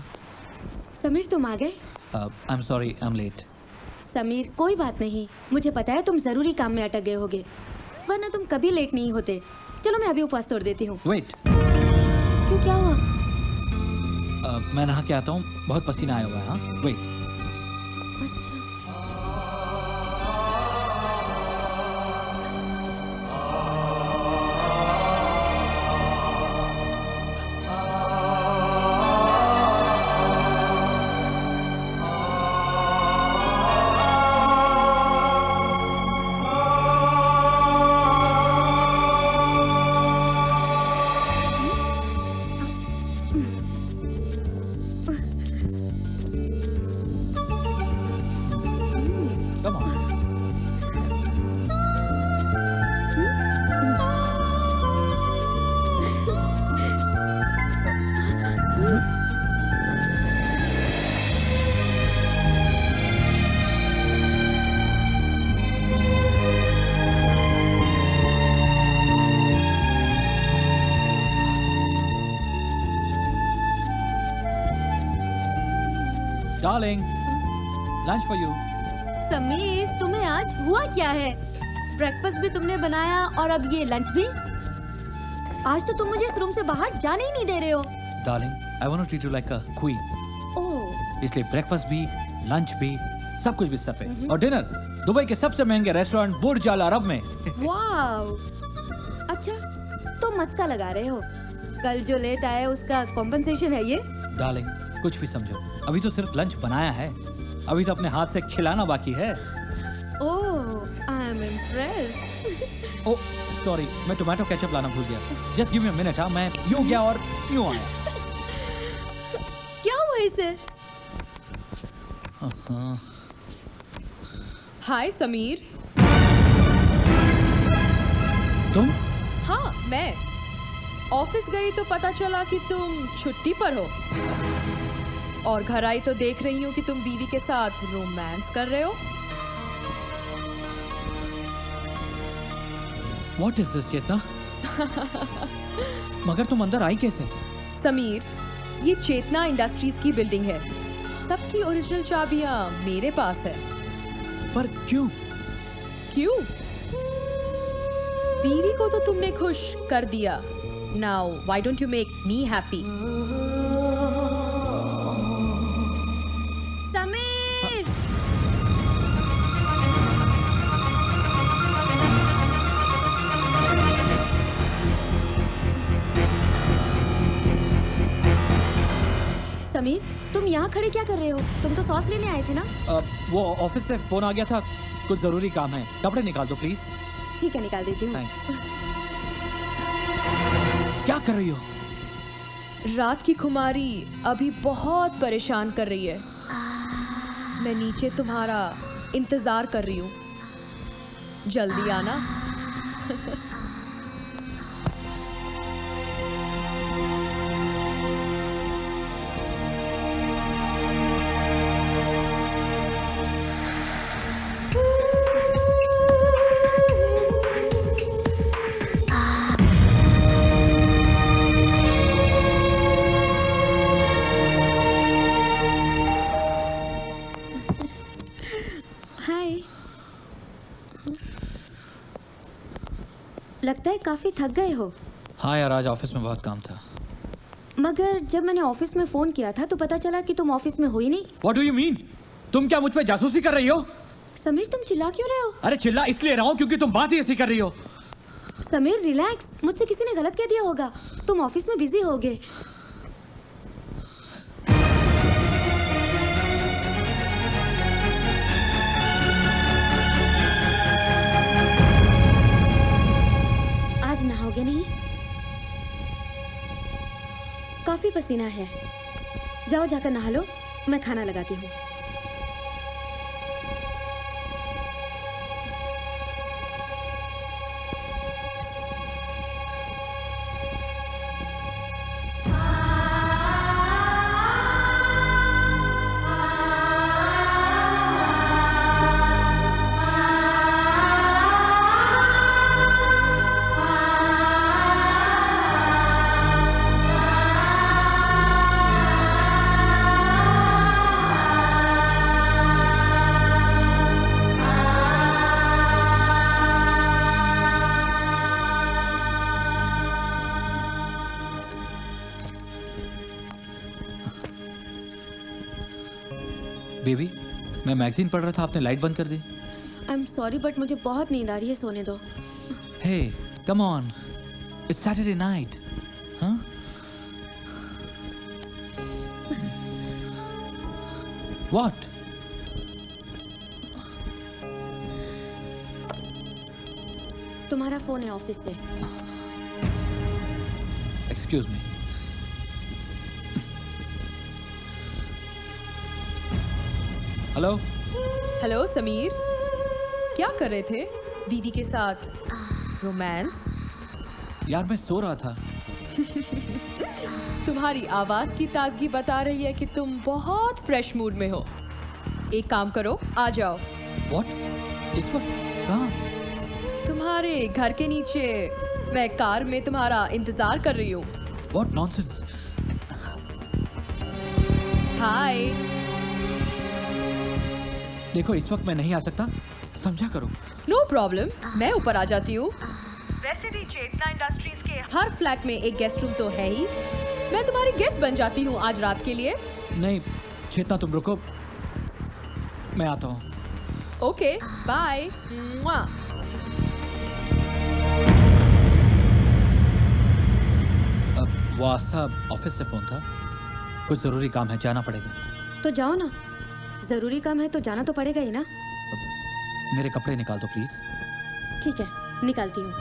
समीर, तुम आ गए? I am sorry, I am late. Sameer, कोई बात नहीं, मुझे पता है तुम जरूरी काम में अटक गए होगे, वरना तुम कभी लेट नहीं होते। चलो मैं अभी उपवास तोड़ देती हूँ। वेट। क्यों, क्या हुआ? मैं नहा के आता हूँ, बहुत पसीना आया हुआ है। हाँ, वेट। अच्छा। Darling, lunch for you. Sameer, तुम्हें आज हुआ क्या है? ब्रेकफास्ट भी तुमने बनाया और अब ये लंच भी? आज तो तुम मुझे इस रूम से बाहर जाने ही नहीं दे रहे हो। Darling, I want to treat you like a queen. Oh, इसलिए ब्रेकफास्ट भी, लंच भी, सब कुछ बिस्तर पे, और डिनर दुबई के सबसे महंगे रेस्टोरेंट बुर्ज अल अरब में। वाओ, अच्छा तो मस्का लगा रहे हो। कल जो लेट आए उसका कॉम्पेंसेशन है ये? डार्लिंग, कुछ भी समझो, अभी तो सिर्फ लंच बनाया है, अभी तो अपने हाथ से खिलाना बाकी है। Oh, I am impressed. Oh sorry, मैं टोमेटो केचप लाना भूल गया। Just give me a minute. हाँ, मैं यूं गया और यूं आया। क्या हुआ इसे? हाय समीर। तुम? हाँ, मैं ऑफिस गई तो पता चला कि तुम छुट्टी पर हो। और घर आई तो देख रही हूँ कि तुम बीवी के साथ रोमांस कर रहे हो। What is this, चेतना? मगर तुम अंदर आई कैसे? समीर, ये चेतना इंडस्ट्रीज की बिल्डिंग है। सबकी ओरिजिनल चाबियां मेरे पास है। पर क्यों? क्यों? बीवी को तो तुमने खुश कर दिया। Now, why don't you make me happy? Sameer! Sameer, तुम यहाँ खड़े क्या कर रहे हो? तुम तो सॉस लेने आए थे ना? वो ऑफिस से फोन आ गया था, कुछ जरूरी काम है। कपड़े निकाल दो प्लीज। ठीक है, निकाल देती हूँ। थैंक्स। क्या कर रही हो? रात की खुमारी अभी बहुत परेशान कर रही है। मैं नीचे तुम्हारा इंतजार कर रही हूँ। जल्दी आना। हाय। लगता है काफी थक गए हो। हाँ यार, आज ऑफिस में बहुत काम था। मगर जब मैंने ऑफिस में फोन किया था तो पता चला कि तुम ऑफिस में हो ही नहीं। What do you mean? तुम क्या मुझ पे जासूसी कर रही हो? समीर, तुम चिल्ला क्यों रहे हो? अरे चिल्ला इसलिए रहा हूँ क्योंकि तुम बात ही ऐसी कर रही हो। समीर रिलैक्स, मुझसे किसी ने गलत कह दिया होगा। तुम ऑफिस में बिजी होगे। आज नहाओगे नहीं? काफी पसीना है। जाओ जाकर नहा लो, मैं खाना लगाती हूँ। बेबी, मैं मैगजीन पढ़ रहा था, आपने लाइट बंद कर दी। आई एम सॉरी बट मुझे बहुत नींद आ रही है, सोने दो। Hey, come on, it's Saturday night. हाँ? व्हाट? तुम्हारा फोन है ऑफिस से। Excuse me. Hello. Hello Sameer, क्या कर रहे थे? बीवी के साथ रोमांस? यार मैं सो रहा था। तुम्हारी आवाज की ताजगी बता रही है कि तुम बहुत फ्रेश मूड में हो। एक काम करो, आ जाओ। व्हाट? इस वक्त कहाँ? तुम्हारे घर के नीचे मैं कार में तुम्हारा इंतजार कर रही हूँ। What nonsense? हाय। देखो इस वक्त मैं नहीं आ सकता, समझा करो। नो प्रॉब्लम, मैं ऊपर आ जाती हूँ। वैसे भी चेतना इंडस्ट्रीज के हर फ्लैट में एक गेस्ट रूम तो है ही। मैं तुम्हारी गेस्ट बन जाती हूँ आज रात के लिए। नहीं चेतना, तुम रुको, मैं आता हूँ। Okay, bye. वो साहब ऑफिस से फोन था, कुछ जरूरी काम है, जाना पड़ेगा। तो जाओ ना, जरूरी काम है तो जाना तो पड़ेगा ही ना। मेरे कपड़े निकाल दो प्लीज। ठीक है, निकालती हूँ।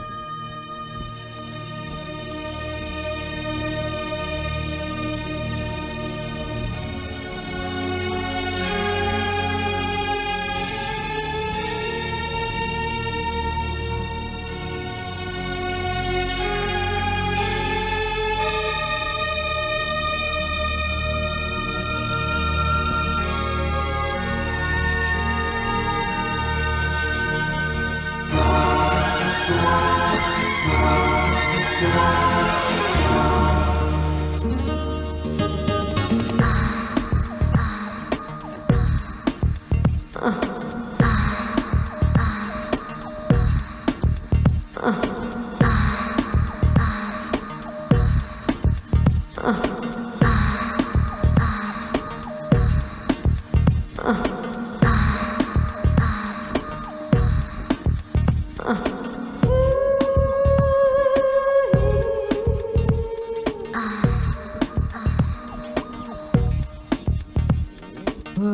हेलो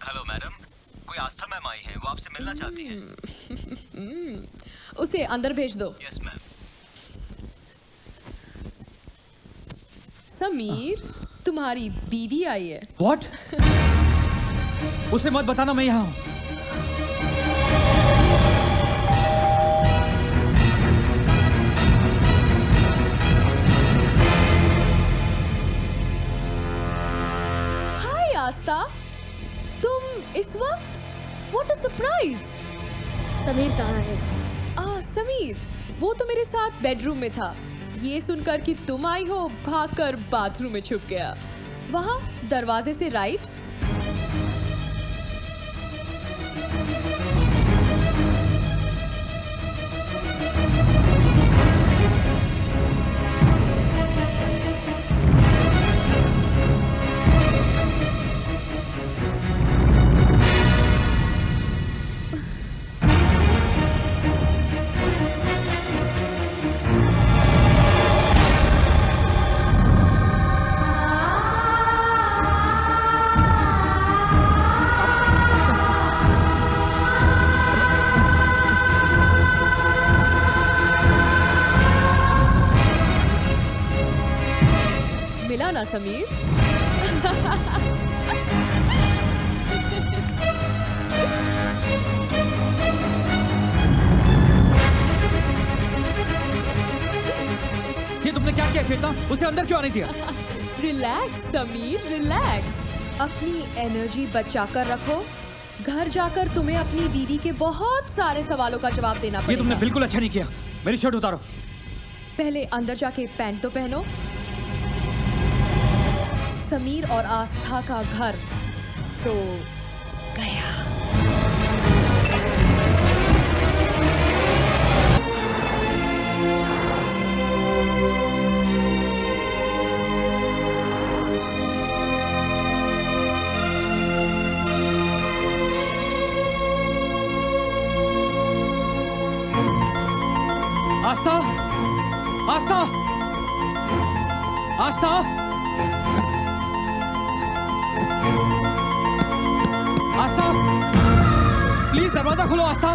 हेलो मैडम, कोई आस्था मैम आई है, वो आपसे मिलना चाहती हैं। उसे अंदर भेज दो। Yes ma'am. समीर, तुम्हारी बीवी आई है। व्हाट? उसे मत बताना मैं यहाँ हूँ। हाय आस्था, तुम इस वक्त? What a surprise. समीर कहाँ है? समीर, वो तो मेरे साथ बेडरूम में था। ये सुनकर कि तुम आई हो, भागकर बाथरूम में छुप गया। वहाँ दरवाजे से राइट। मिला ना समीर? ये तुमने क्या किया चेतना? उसे अंदर क्यों आने दिया? Relax Sameer, relax. अपनी एनर्जी बचाकर रखो। घर जाकर तुम्हें अपनी बीवी के बहुत सारे सवालों का जवाब देना ये तुमने पड़ेगा। बिल्कुल अच्छा नहीं किया। मेरी शर्ट उतारो। पहले अंदर जाके पैंट तो पहनो। समीर और आस्था का घर तो गया। आस्था, आस्था, आस्था, आस्था, प्लीज दरवाजा खोलो। आस्था,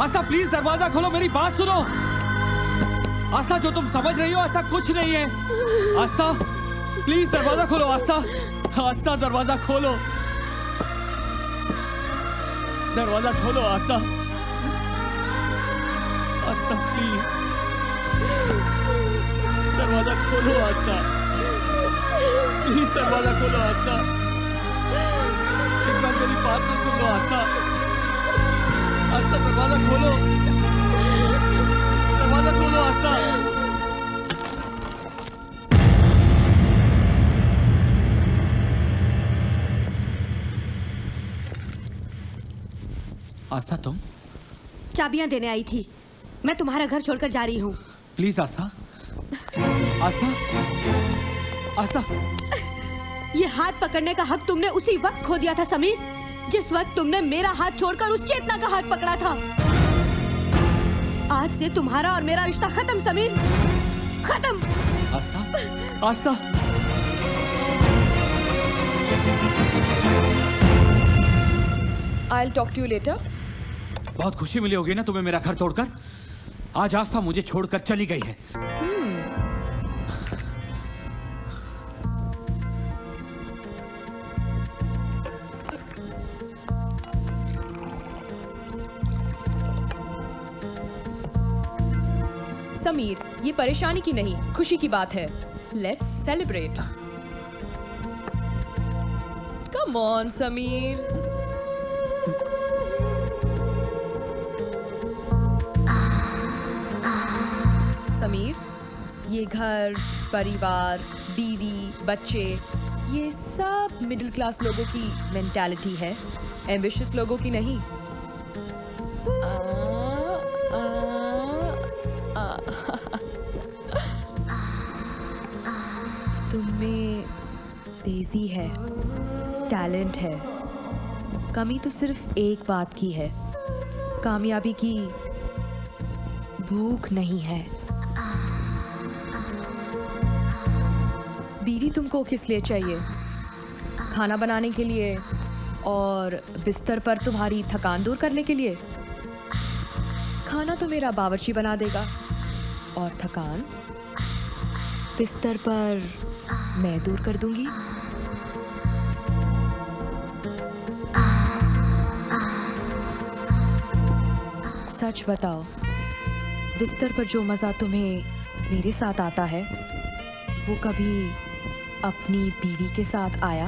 आस्था प्लीज दरवाजा खोलो, मेरी बात सुनो। आस्था, जो तुम समझ रही हो ऐसा कुछ नहीं है। आस्था प्लीज दरवाजा खोलो। आस्था, आस्था दरवाजा खोलो, दरवाजा खोलो। आस्था, आस्था प्लीज दरवाजा खोलो। आस्था प्लीज दरवाजा खोलो। आस्था, एक बार मेरी बात तो सुन लो। आस्था, आस्था दरवाजा खोलो, दरवाजा खोलो। आस्था, आस्था तुम? चाबियां देने आई थी। मैं तुम्हारा घर छोड़कर जा रही हूँ। प्लीज आस्था, आस्था, आस्था। ये हाथ पकड़ने का हक तुमने उसी वक्त खो दिया था समीर, जिस वक्त तुमने मेरा हाथ छोड़कर उस चेतना का हाथ पकड़ा था। आज से तुम्हारा और मेरा रिश्ता खत्म समीर, खत्म। आस्था, आस्था, I'll talk to you later. बहुत खुशी मिली होगी ना तुम्हें मेरा घर तोड़कर। आज आस्था मुझे छोड़कर चली गई है। समीर, ये परेशानी की नहीं, खुशी की बात है। Let's celebrate. Come on Sameer. ये घर, परिवार, बीवी, बच्चे, ये सब मिडिल क्लास लोगों की मेंटालिटी है, एम्बिशियस लोगों की नहीं। तुममें तेजी है, टैलेंट है, कमी तो सिर्फ एक बात की है, कामयाबी की भूख नहीं है। बीवी तुमको किस लिए चाहिए? खाना बनाने के लिए और बिस्तर पर तुम्हारी थकान दूर करने के लिए? खाना तो मेरा बावर्ची बना देगा और थकान बिस्तर पर मैं दूर कर दूंगी। सच बताओ, बिस्तर पर जो मजा तुम्हें मेरे साथ आता है वो कभी अपनी बीवी के साथ आया?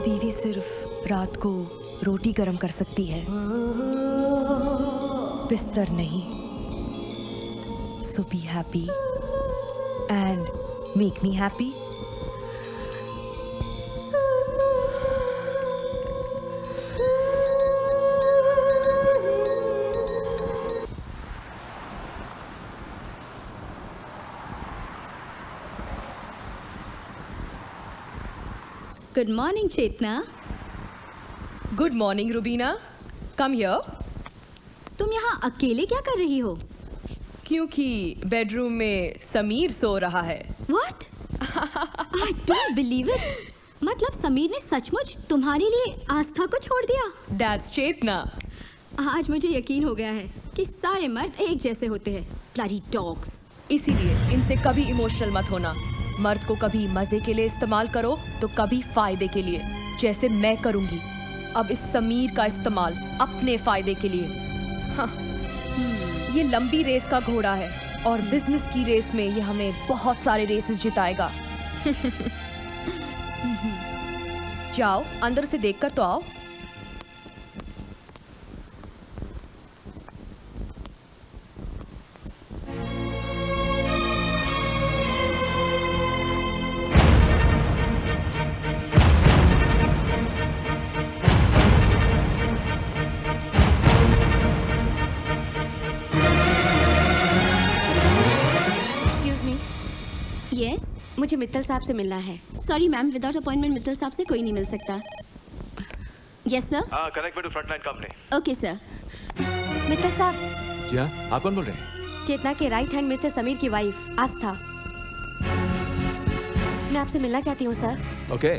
बीवी सिर्फ रात को रोटी गरम कर सकती है, बिस्तर नहीं। So be happy and make me happy. Good morning Chetna. Good morning Rubina, come here. तुम यहाँ अकेले क्या कर रही हो? क्योंकि बेडरूम में समीर सो रहा है। What? I don't believe it. मतलब समीर ने सचमुच तुम्हारे लिए आस्था को छोड़ दिया? That's चेतना। आज मुझे यकीन हो गया है कि सारे मर्द एक जैसे होते हैं। Bloody dogs. इसीलिए इनसे कभी इमोशनल मत होना। मर्द को कभी मजे के लिए इस्तेमाल करो तो कभी फायदे के लिए, जैसे मैं करूंगी अब इस समीर का इस्तेमाल अपने फायदे के लिए। हाँ। ये लंबी रेस का घोड़ा है और बिजनेस की रेस में ये हमें बहुत सारे रेसेस जिताएगा। जाओ अंदर से देखकर तो आओ। मुझे मित्तल साहब से मिलना है। Sorry ma'am, without appointment Mittal साहब से कोई नहीं मिल सकता। Yes sir. Connect to frontline company. Okay sir. Mittal साहब। जी हाँ, आप कौन बोल रहे हैं? चेतना के राइट हैंड मिस्टर समीर की वाइफ आस्था। मैं आपसे मिलना चाहती हूँ sir. Okay.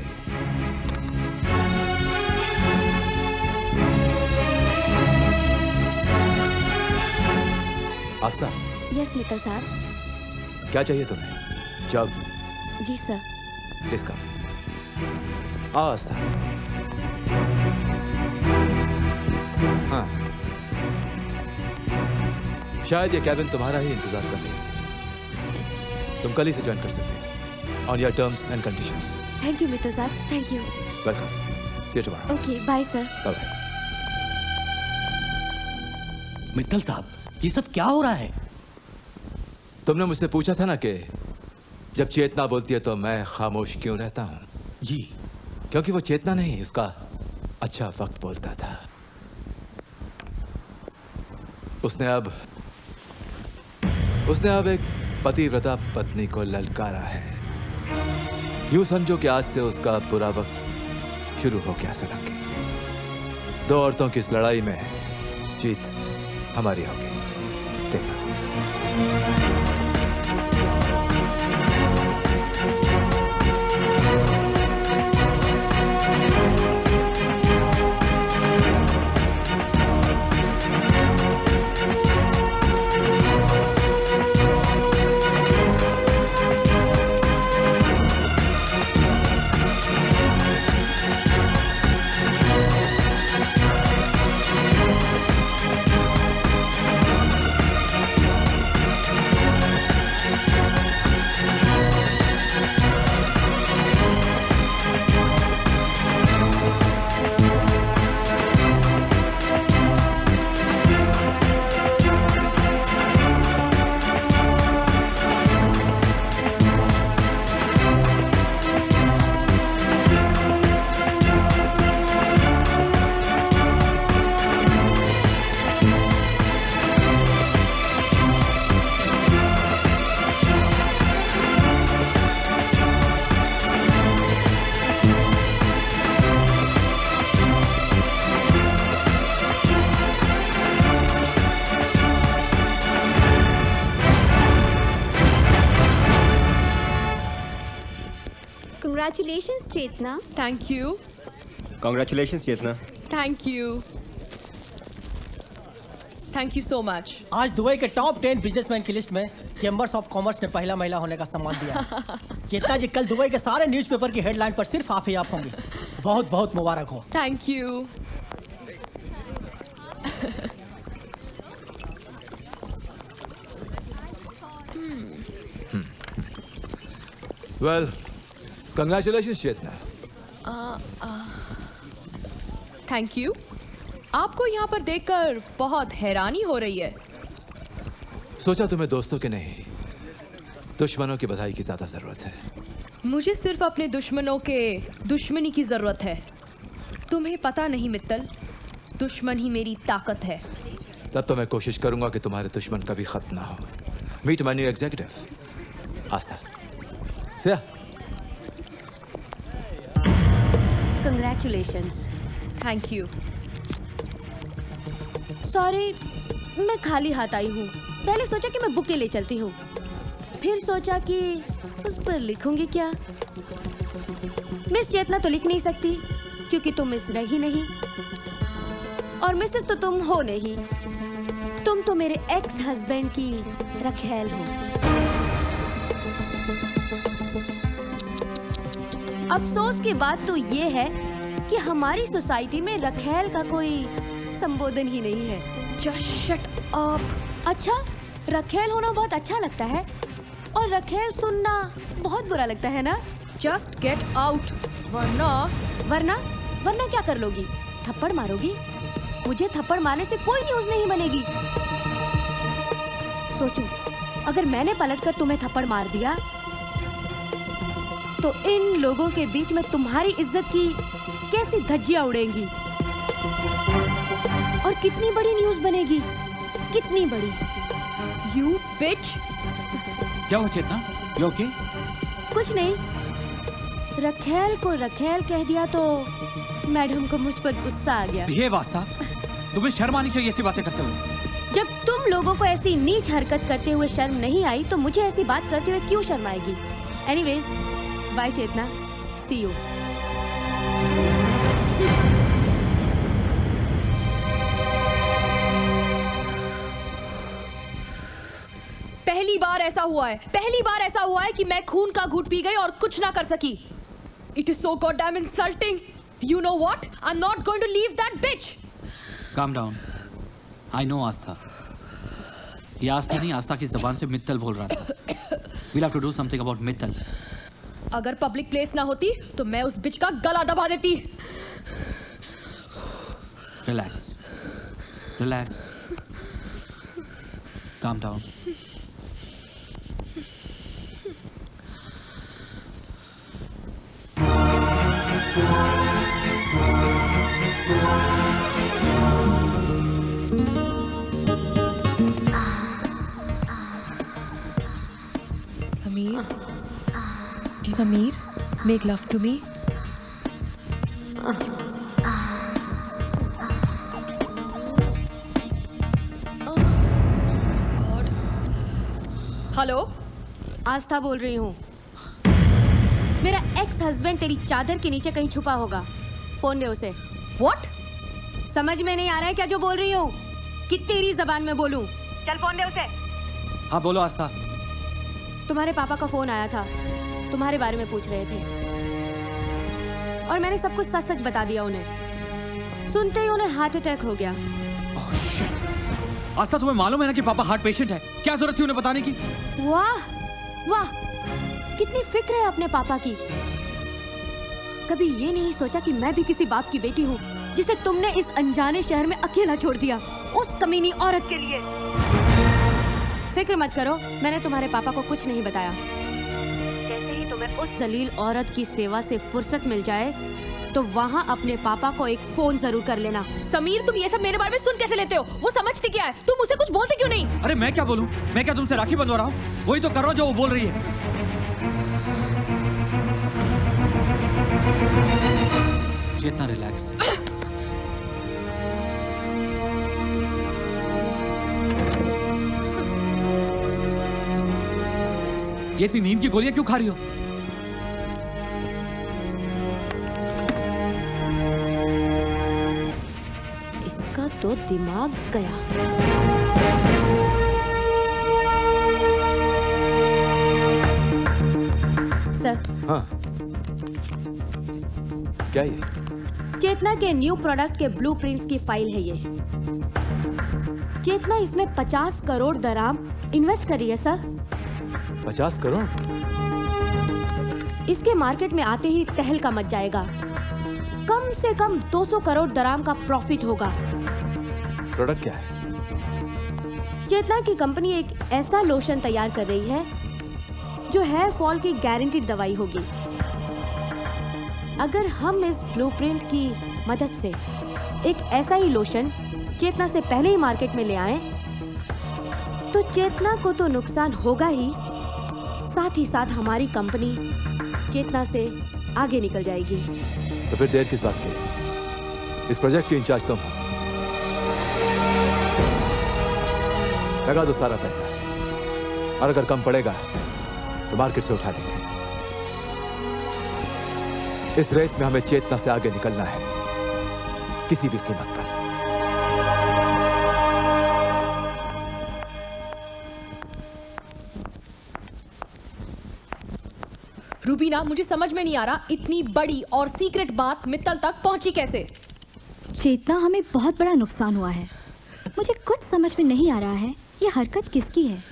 Aastha. Yes Mittal साहब। क्या चाहिए तुम्हें? जॉब? जी सर। Please come. आओ आस्था। हाँ, शायद ये कैबिन तुम्हारा ही इंतजार कर रही थी। तुम कल ही से ज्वाइन कर सकते हो on your terms and conditions. Thank you Mittal साहब, thank you. Welcome. See you tomorrow. Okay, bye sir. Bye bye. Mittal साहब, ये सब क्या हो रहा है? तुमने मुझसे पूछा था ना कि जब चेतना बोलती है तो मैं खामोश क्यों रहता हूं? जी। क्योंकि वो चेतना नहीं, उसका अच्छा वक्त बोलता था। उसने अब एक पतिव्रता पत्नी को ललकारा है। यूं समझो कि आज से उसका बुरा वक्त शुरू हो गया। सोलंकी, दो औरतों की इस लड़ाई में जीत हमारी होगी, देखना तुम। Congratulations, Chetna. Thank you, congratulation Chetna. Thank you, thank you so much. आज दुबई के टॉप 10 बिजनेसमैन की लिस्ट में चेंबर्स ऑफ कॉमर्स ने पहला महिला होने का सम्मान दिया। चेतना जी, कल दुबई के सारे न्यूज़पेपर की हेडलाइन पर सिर्फ आप ही आप होंगी। बहुत बहुत मुबारक हो। Thank you. Well, congratulations Chetna. Thank you. आपको यहाँ पर देखकर बहुत हैरानी हो रही है। सोचा तुम्हें दोस्तों के नहीं, दुश्मनों की बधाई की ज्यादा जरूरत है। मुझे सिर्फ अपने दुश्मनों के दुश्मनी की जरूरत है। तुम्हें पता नहीं मित्तल, दुश्मन ही मेरी ताकत है। तब तो मैं कोशिश करूंगा कि तुम्हारे दुश्मन कभी खत्म ना हो। Meet my new executive Aastha. Siya. Congratulations. Thank you. Sorry, मैं खाली हाथ आई हूँ। पहले सोचा कि मैं बुके ले चलती हूँ, फिर सोचा कि उस पर लिखूंगी क्या। मिस चेतना तो लिख नहीं सकती क्योंकि तुम मिस रही नहीं, और मिसेस तो तुम हो नहीं। तुम तो मेरे एक्स हस्बैंड की रखेल हो। अफसोस की बात तो ये है कि हमारी सोसाइटी में रखेल का कोई संबोधन ही नहीं है। Just shut up. अच्छा, रखेल होना बहुत अच्छा लगता है और रखेल सुनना बहुत बुरा लगता है ना? Just get out. वरना वरना क्या कर लोगी? थप्पड़ मारोगी? मुझे थप्पड़ मारने से कोई न्यूज़ नहीं बनेगी। सोचो, अगर मैंने पलटकर तुम्हें थप्पड़ मार दिया तो इन लोगों के बीच में तुम्हारी इज्जत की कैसी धज्जियां उड़ेंगी और कितनी बड़ी न्यूज़ बनेगी, कितनी बड़ी। you bitch. क्या हुआ चेतना? You okay? कुछ नहीं, रखेल को रखेल कह दिया तो मैडम को मुझ पर गुस्सा आ गया। ये वास्ता, तुम्हें शर्म आनी चाहिए ऐसी बातें करते हुए। जब तुम लोगों को ऐसी नीच हरकत करते हुए शर्म नहीं आई तो मुझे ऐसी बात करते हुए क्यों शर्म आएगी? Anyways, bye Chetna, see you. पहली बार ऐसा हुआ है कि मैं खून का घूंट पी गई और कुछ ना कर सकी। It is so goddamn insulting. You know what? I'm not going to leave that bitch. Calm down. I know आस्था। ये आस्था नहीं, आस्था की जबान से मित्तल बोल रहा था। We'll have to do something about Mittal. अगर पब्लिक प्लेस ना होती तो मैं उस बिच का गला दबा देती। Relax. Relax. Calm down. Sameer, make love to me. God. Hello, Aastha बोल रही हूँ। मेरा एक्स हस्बैंड तेरी चादर के नीचे कहीं छुपा होगा। फोन दे उसे। What? समझ में नहीं आ रहा है क्या जो बोल रही हूँ? कि तेरी जबान में बोलूं? चल फोन दे उसे। हाँ बोलो आस्था। तुम्हारे पापा का फोन आया था, तुम्हारे बारे में पूछ रहे थे और मैंने सब कुछ सच सच बता दिया उन्हें। सुनते ही उन्हें हार्ट अटैक हो गया। आस्था, तुम्हें मालूम है ना कि पापा हार्ट पेशेंट है? क्या जरूरत थी उन्हें बताने की? वाह वाह, कितनी फिक्र है अपने पापा की। कभी ये नहीं सोचा कि मैं भी किसी बाप की बेटी हूँ जिसे तुमने इस अनजाने शहर में अकेला छोड़ दिया उस कमीनी औरत के लिए। फिक्र मत करो, मैंने तुम्हारे पापा को कुछ नहीं बताया। जैसे ही तुम्हें उस जलील औरत की सेवा से फुर्सत मिल जाए तो वहाँ अपने पापा को एक फोन जरूर कर लेना। समीर, तुम ये सब मेरे बारे में सुन कैसे लेते हो? वो समझती क्या है? तुम उसे कुछ बोलते क्यों नहीं? अरे मैं क्या बोलूं? मैं क्या तुमसे राखी बंधवा रहा हूँ? वही तो कर रहा हूँ जो वो बोल रही है। चेतना, रिलैक्स। ये इतनी नींद की गोलियां क्यों खा रही हो? तो दिमाग गया। सर। हाँ, क्या ये? चेतना के न्यू प्रोडक्ट के ब्लूप्रिंट्स की फाइल है ये। चेतना इसमें 50 करोड़ दराम इन्वेस्ट करी है सर। 50 करोड़? इसके मार्केट में आते ही तहलका मच जाएगा। कम से कम 200 करोड़ दराम का प्रॉफिट होगा। प्रोडक्ट क्या है? चेतना की कंपनी एक ऐसा लोशन तैयार कर रही है जो हेयर फॉल की गारंटीड दवाई होगी। अगर हम इस ब्लूप्रिंट की मदद से एक ऐसा ही लोशन चेतना से पहले ही मार्केट में ले आएं, तो चेतना को तो नुकसान होगा ही, साथ ही साथ हमारी कंपनी चेतना से आगे निकल जाएगी। तो फिर देर किस बात की? इस प्रोजेक्ट की इंचार्ज तुम हो। लगा दो सारा पैसा, और अगर कम पड़ेगा तो मार्केट से उठा देंगे। इस रेस में हमें चेतना से आगे निकलना है, किसी भी कीमत पर। रूबीना, मुझे समझ में नहीं आ रहा इतनी बड़ी और सीक्रेट बात मित्तल तक पहुंची कैसे? चेतना, हमें बहुत बड़ा नुकसान हुआ है। मुझे कुछ समझ में नहीं आ रहा है ये हरकत किसकी है।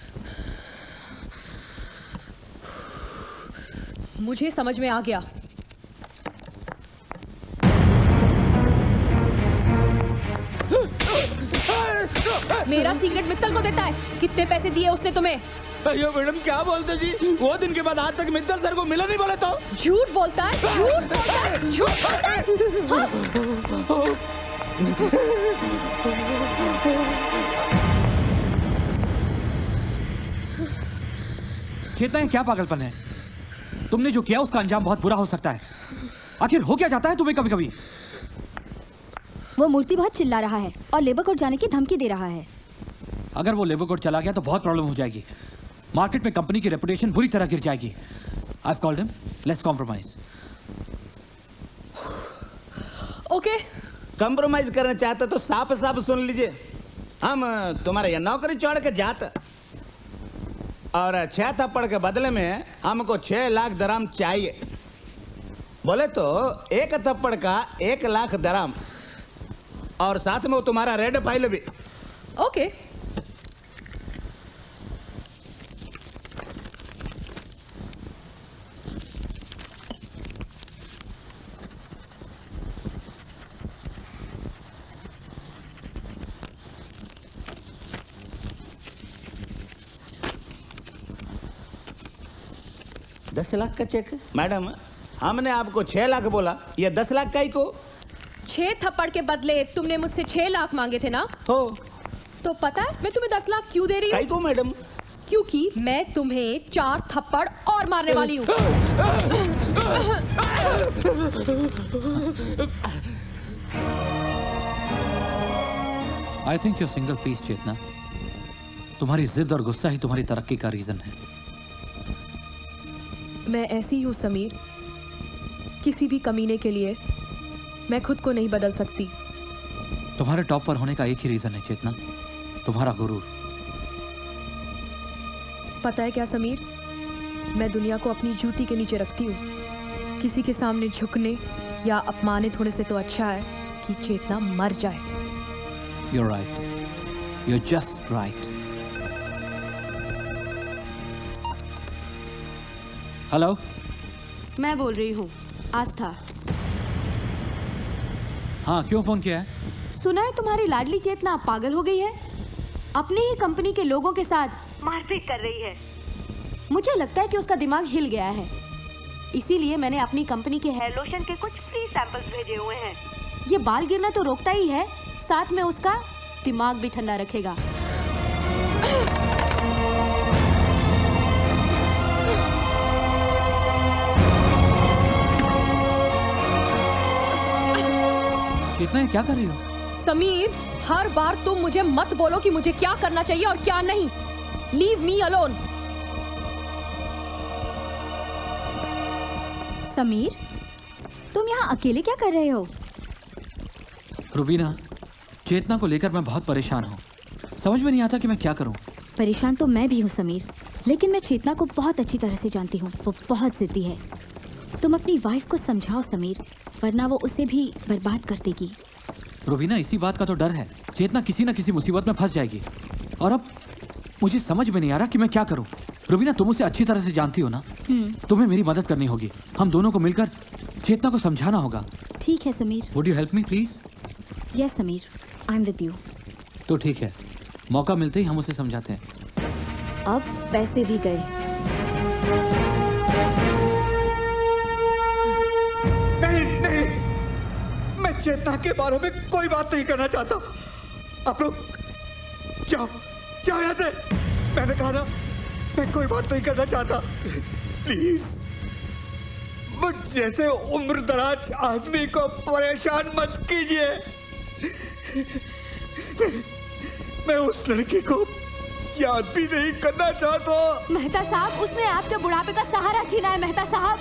मुझे समझ में आ गया। मेरा सीक्रेट मित्तल को देता है। कितने पैसे दिए उसने तुम्हें? अयो मैडम, क्या बोलते जी? वो दिन के बाद आज तक मित्तल सर को मिला नहीं बोले तो? झूठ बोलता है, झूठ बोलता है, झूठ बोलता है। हाँ। चेतना, ये क्या पागलपन है? तुमने जो किया उसका अंजाम बहुत बुरा हो सकता है। आखिर हो क्या जाता है तुम्हें कभी कभी? वो मूर्ति बहुत चिल्ला रहा है और लेबर कोर्ट जाने की धमकी दे रहा है। अगर वो लेबर कोर्ट चला गया तो बहुत प्रॉब्लम हो जाएगी। मार्केट में कंपनी की रेपुटेशन बुरी तरह गिर जाएगी। I've called him. Let's compromise. Okay. Compromise करना चाहता तो साफ साफ सुन लीजिए, हम तुम्हारे यहाँ नौकरी छोड़ के जाते और 6 थप्पड़ के बदले में हमको 6 लाख दराम चाहिए। बोले तो 1 थप्पड़ का 1 लाख दराम, और साथ में वो तुम्हारा रेड फाइल भी। ओके। $10 लाख का चेक? मैडम, हमने आपको 6 लाख बोला, ये 10 लाख का ही को। 6 थप्पड़ के बदले तुमने मुझसे 6 लाख मांगे थे ना? हो। तो पता है मैं तुम्हें 10 लाख क्यों दे रही हूँ? को मैडम? क्योंकि मैं तुम्हें 4 थप्पड़ और मारने वाली हूँ। I think you're single piece, चेतना। तुम्हारी जिद और गुस्सा ही तुम्हारी तरक्की का रीजन है। मैं ऐसी हूँ समीर, किसी भी कमीने के लिए मैं खुद को नहीं बदल सकती। तुम्हारे टॉप पर होने का एक ही रीजन है चेतना, तुम्हारा गुरूर। पता है क्या समीर, मैं दुनिया को अपनी जूती के नीचे रखती हूँ। किसी के सामने झुकने या अपमानित होने से तो अच्छा है कि चेतना मर जाए। You're right. You're just right. Hello, मैं बोल रही हूँ आस्था। हाँ, क्यों फोन किया है? सुना है तुम्हारी लाडली चेतना पागल हो गई है, अपनी ही कंपनी के लोगों के साथ मारपीट कर रही है। मुझे लगता है कि उसका दिमाग हिल गया है, इसीलिए मैंने अपनी कंपनी के हेयर लोशन के कुछ फ्री सैंपल्स भेजे हुए हैं। ये बाल गिरना तो रोकता ही है, साथ में उसका दिमाग भी ठंडा रखेगा। चेतना, क्या कर रही हो? समीर, हर बार तुम मुझे मत बोलो कि मुझे क्या करना चाहिए और क्या नहीं। Leave me alone. समीर, तुम यहाँ अकेले क्या कर रहे हो? रुबीना, चेतना को लेकर मैं बहुत परेशान हूँ। समझ में नहीं आता कि मैं क्या करूँ। परेशान तो मैं भी हूँ समीर, लेकिन मैं चेतना को बहुत अच्छी तरह से जानती हूँ। वो बहुत जिद्दी है। तुम अपनी वाइफ को समझाओ समीर, वरना वो उसे भी बर्बाद कर देगी। रुबीना, इसी बात का तो डर है। चेतना किसी न किसी मुसीबत में फंस जाएगी और अब मुझे समझ में नहीं आ रहा कि मैं क्या करूँ। रुबीना, तुम उसे अच्छी तरह से जानती हो ना, तुम्हें मेरी मदद करनी होगी। हम दोनों को मिलकर चेतना को समझाना होगा। ठीक है Sameer. Would you help me please? Yes Sameer, I am with you. तो ठीक है, मौका मिलते ही हम उसे समझाते हैं। अब पैसे भी गए। नहीं, मैं चेतना के बारे में कोई बात नहीं करना चाहता। आप लोग जाओ यहाँ से। मैंने कहा ना, मैं कोई बात नहीं करना चाहता। प्लीज, मुझ जैसे उम्र दराज आदमी को परेशान मत कीजिए। मैं उस लड़की को याद भी नहीं करना चाहता। मेहता साहब, उसने आपके बुढ़ापे का सहारा छीना है। मेहता साहब,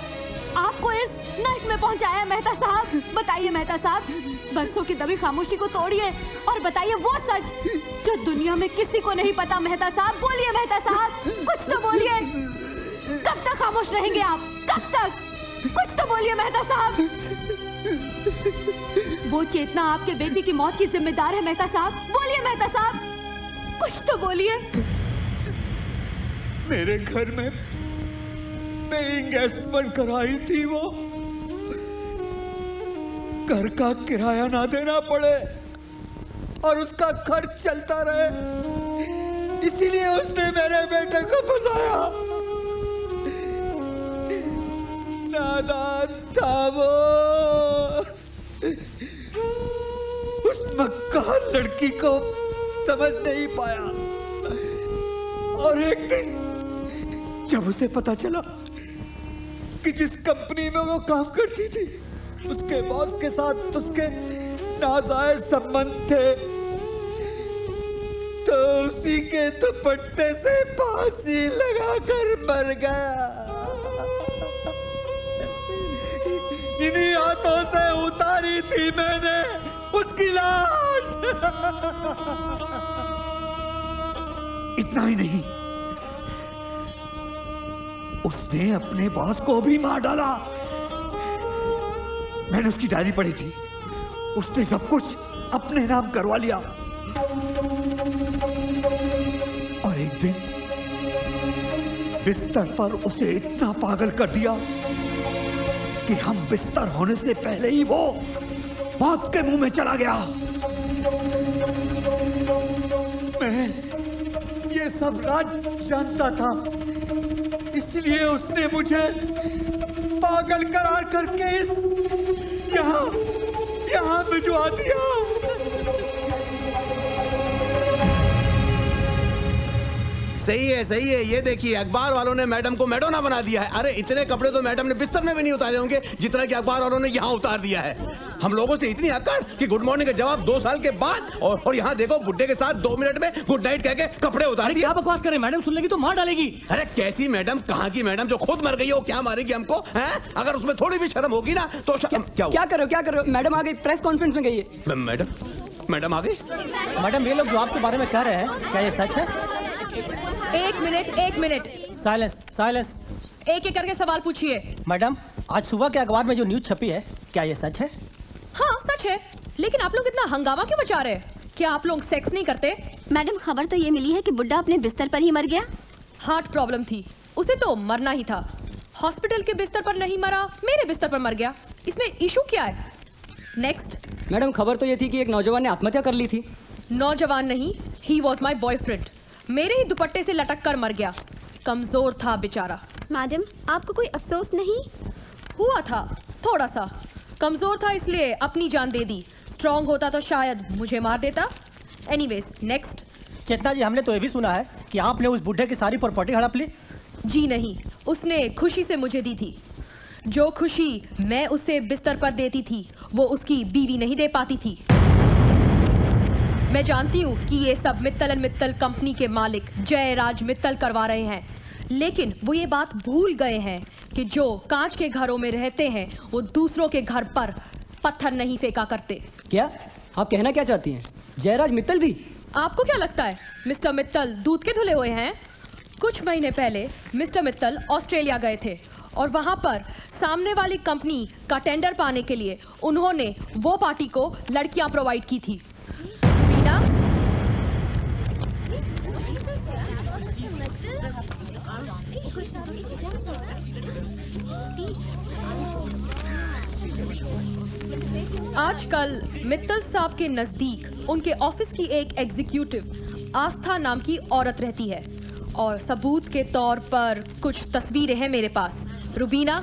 आपको इस नर्क में पहुंचाया है। मेहता साहब, बताइए मेहता साहब, बरसों की दबी खामोशी को तोड़िए और बताइए वो सच जो दुनिया में किसी को नहीं पता। मेहता साहब, बोलिए मेहता साहब, कुछ तो बोलिए। कब तक खामोश रहेंगे आप? कब तक? कुछ तो बोलिए मेहता साहब। वो चेतना आपके बेटी की मौत की जिम्मेदार है। मेहता साहब, बोलिए मेहता साहब, कुछ तो बोलिए। मेरे घर में पेइंग गेस्ट बनकर आई थी वो। घर का किराया ना देना पड़े और उसका खर्च चलता रहे, इसीलिए उसने मेरे बेटे को फंसाया। नादान था वो। उस मक्कार लड़की को समझ नहीं पाया और एक दिन जब उसे पता चला कि जिस कंपनी में वो काम करती थी उसके बॉस के साथ उसके नाजायज संबंध थे, तो उसी के दुपट्टे से फांसी लगाकर मर गया। इन्हीं हाथों से उतारी थी मैंने उसकी लाश। इतना ही नहीं, उसने अपने बॉस को भी मार डाला। मैंने उसकी डायरी पढ़ी थी, उसने सब कुछ अपने नाम करवा लिया। और एक दिन बिस्तर पर उसे इतना पागल कर दिया कि हम बिस्तर होने से पहले ही वो मौत के मुंह में चला गया। मैं ये सब राज जानता था, इसलिए उसने मुझे पागल करार करके यहाँ भिजवा दिया। सही है। ये देखिए, अखबार वालों ने मैडम को मैडोना बना दिया है। अरे इतने कपड़े तो मैडम ने बिस्तर में भी नहीं उतारे होंगे जितना कि अखबार वालों ने यहाँ उतार दिया है। हम लोगों से इतनी अकड़ कि गुड मॉर्निंग का जवाब 2 साल के बाद, और यहाँ देखो बुड्ढे के साथ 2 मिनट में गुड नाइट कह के कपड़े उतार दिए। क्या बकवास करें, मैडम सुन लेगी तो मार डालेगी। अरे कैसी मैडम, कहाँ की मैडम? जो खुद मर गई है वो क्या मारेगी हमको? हैं? अगर उसमें थोड़ी भी शर्म होगी ना तो क्या कर रहे हो? मैडम आ गई, प्रेस कॉन्फ्रेंस में गई है। मैडम आ गई। मैडम, ये लोग जो आपके बारे में कह रहे हैं, क्या ये सच है? एक मिनट। साइलेंस। एक एक करके सवाल पूछिए। मैडम, आज सुबह के अखबार में जो न्यूज छपी है, क्या ये सच है? हाँ सच है, लेकिन आप लोग इतना हंगामा क्यों मचा रहे हैं? क्या आप लोग सेक्स नहीं करते? मैडम, खबर तो ये मिली है कि बुड्ढा अपने बिस्तर पर ही मर गया। हार्ट प्रॉब्लम थी, उसे तो मरना ही था। हॉस्पिटल के बिस्तर पर नहीं मरा, मेरे बिस्तर पर मर गया। इसमें इशू क्या है? नेक्स्ट। मैडम, खबर तो ये थी कि एक नौजवान ने आत्महत्या कर ली थी। नौजवान नहीं, ही वॉज माई बॉयफ्रेंड। मेरे ही दुपट्टे से लटक कर मर गया। कमजोर था बेचारा। मैडम, आपको कोई अफसोस नहीं हुआ? था थोड़ा सा। कमजोर था इसलिए अपनी जान दे दी। स्ट्रांग होता तो शायद मुझे मार देता। Anyways, next. चेतना जी, हमने तो ये भी सुना है कि आपने उस बुढ़े की सारी प्रॉपर्टी हड़प ली। जी नहीं, उसने खुशी से मुझे दी थी। जो खुशी मैं उसे बिस्तर पर देती थी वो उसकी बीवी नहीं दे पाती थी। मैं जानती हूँ कि ये सब मित्तल एंड मित्तल कंपनी के मालिक जयराज मित्तल करवा रहे हैं, लेकिन वो ये बात भूल गए हैं कि जो कांच के घरों में रहते हैं वो दूसरों के घर पर पत्थर नहीं फेंका करते। क्या आप कहना क्या चाहती हैं? जयराज मित्तल भी? आपको क्या लगता है मिस्टर मित्तल दूध के धुले हुए हैं? कुछ महीने पहले मिस्टर मित्तल ऑस्ट्रेलिया गए थे और वहां पर सामने वाली कंपनी का टेंडर पाने के लिए उन्होंने वो पार्टी को लड़कियां प्रोवाइड की थी। मीना, आजकल मित्तल साहब के नजदीक उनके ऑफिस की एक एग्जीक्यूटिव आस्था नाम की औरत रहती है और सबूत के तौर पर कुछ तस्वीरें हैं मेरे पास। रुबीना,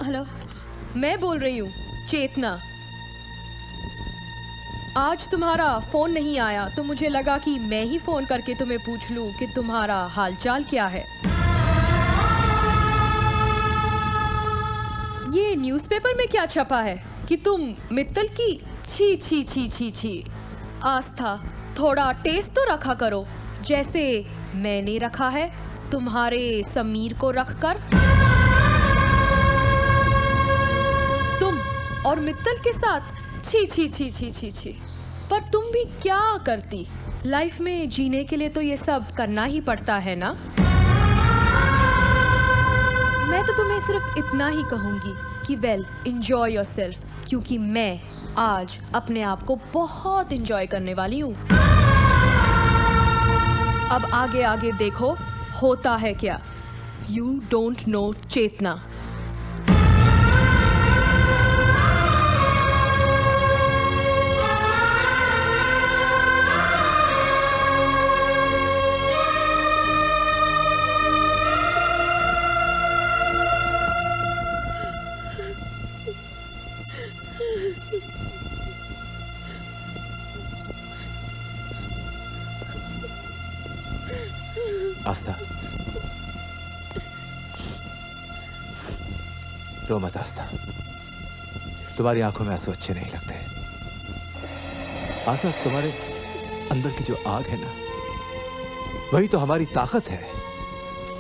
हेलो, मैं बोल रही हूँ चेतना। आज तुम्हारा फोन नहीं आया तो मुझे लगा कि मैं ही फोन करके तुम्हें पूछ लूं कि तुम्हारा हालचाल क्या है। ये न्यूज़पेपर में क्या छपा है कि तुम मित्तल की छी छी छी छी छी। आस्था, थोड़ा टेस्ट तो रखा करो जैसे मैंने रखा है तुम्हारे समीर को रखकर। तुम और मित्तल के साथ छी छी छी छी छी छी। पर तुम भी क्या करती? लाइफ में जीने के लिए तो ये सब करना ही पड़ता है ना। मैं तो तुम्हें सिर्फ इतना ही कहूंगी कि वेल एंजॉय योरसेल्फ, क्योंकि मैं आज अपने आप को बहुत एंजॉय करने वाली हूँ। अब आगे आगे देखो होता है क्या। यू डोंट नो चेतना। आस्था, रो मत आस्था, तुम्हारी आंखों में आंसू अच्छे नहीं लगते। आस्था, तुम्हारे अंदर की जो आग है ना, वही तो हमारी ताकत है,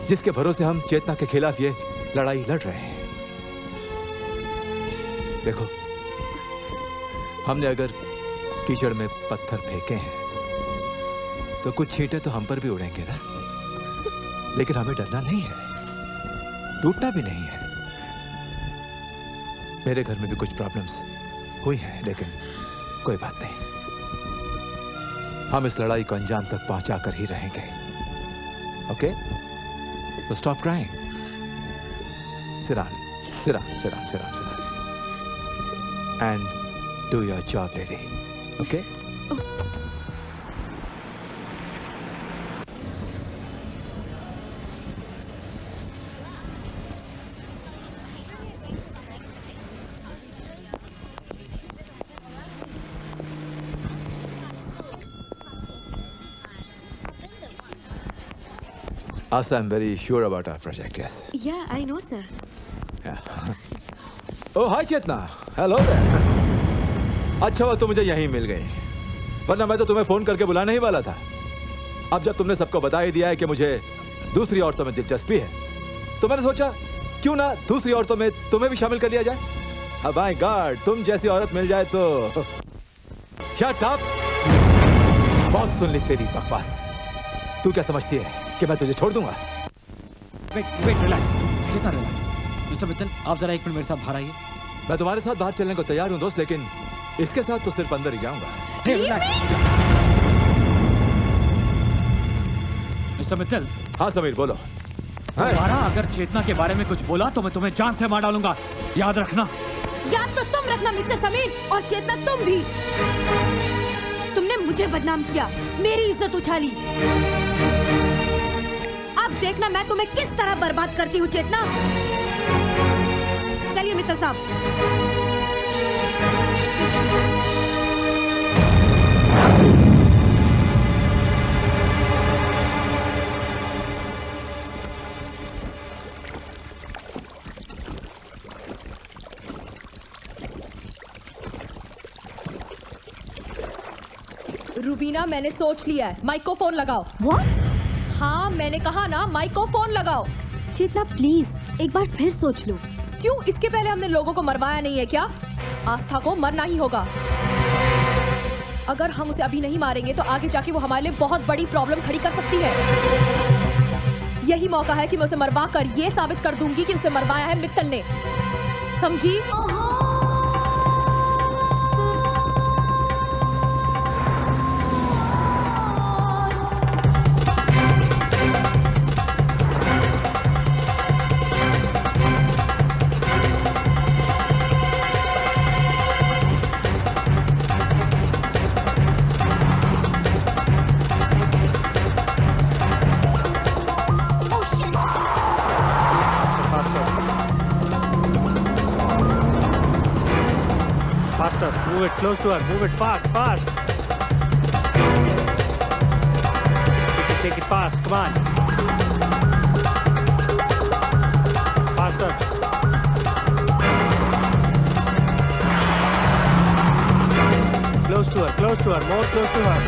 जिसके भरोसे हम चेतना के खिलाफ ये लड़ाई लड़ रहे हैं। देखो, हमने अगर कीचड़ में पत्थर फेंके हैं तो कुछ छींटे तो हम पर भी उड़ेंगे ना, लेकिन हमें डरना नहीं है, टूटना भी नहीं है। मेरे घर में भी कुछ प्रॉब्लम्स हुई हैं, लेकिन कोई बात नहीं, हम इस लड़ाई को अंजाम तक पहुंचा कर ही रहेंगे। Okay, so stop crying. Sit down, sit down, sit down, sit down, sit down. And do your job, lady. Okay? Asa, I'm very sure about our project, yes. Yeah, I know, sir. Yeah. Oh, hi Chetna. Hello there. अच्छा हुआ तुम मुझे यहीं मिल गई, वरना मैं तो तुम्हें फोन करके बुलाने ही वाला था। अब जब तुमने सबको बता ही दिया है कि मुझे दूसरी औरतों में दिलचस्पी है, तो मैंने सोचा क्यों ना दूसरी औरतों में तुम्हें भी शामिल कर लिया जाए। अब माय गॉड, तुम जैसी औरत मिल जाए तो शट अप। बहुत सुन ली तेरी बकवास। तू क्या समझती है कि मैं तुझे छोड़ दूंगा? वेट रिलैक्स, चेतना रिलैक्स। मिस्टर मित्तल, आप जरा एक मिनट मेरे साथ बाहर आइए। मैं तुम्हारे साथ बाहर चलने को तैयार हूं दोस्त, लेकिन इसके साथ तो सिर्फ अंदर ही जाऊंगा। मिस्टर मित्तल। हाँ समीर, बोलो। दोबारा अगर चेतना के बारे में कुछ बोला तो मैं तुम्हें जान से मार डालूंगा, याद रखना। याद तो तुम रखना मिस्टर समीर, और चेतना तुम भी। तुमने मुझे बदनाम किया, मेरी इज्जत उछाली। अब देखना मैं तुम्हें किस तरह बर्बाद करती हूँ चेतना। चलिए मित्तल साहब। रुबीना, मैंने सोच लिया है, माइक को फोन लगाओ। What? हाँ, मैंने कहा ना, माइक को फोन लगाओ। चेतना प्लीज एक बार फिर सोच लो। क्यों? इसके पहले हमने लोगों को मरवाया नहीं है क्या? आस्था को मरना ही होगा। अगर हम उसे अभी नहीं मारेंगे तो आगे जाके वो हमारे लिए बहुत बड़ी प्रॉब्लम खड़ी कर सकती है। यही मौका है कि मैं उसे मरवा कर ये साबित कर दूंगी कि उसे मरवाया है मित्तल ने। समझी? Move it close to her. Move it fast, fast. Take it fast. Come on. Faster. Close to her. Close to her. More close to her.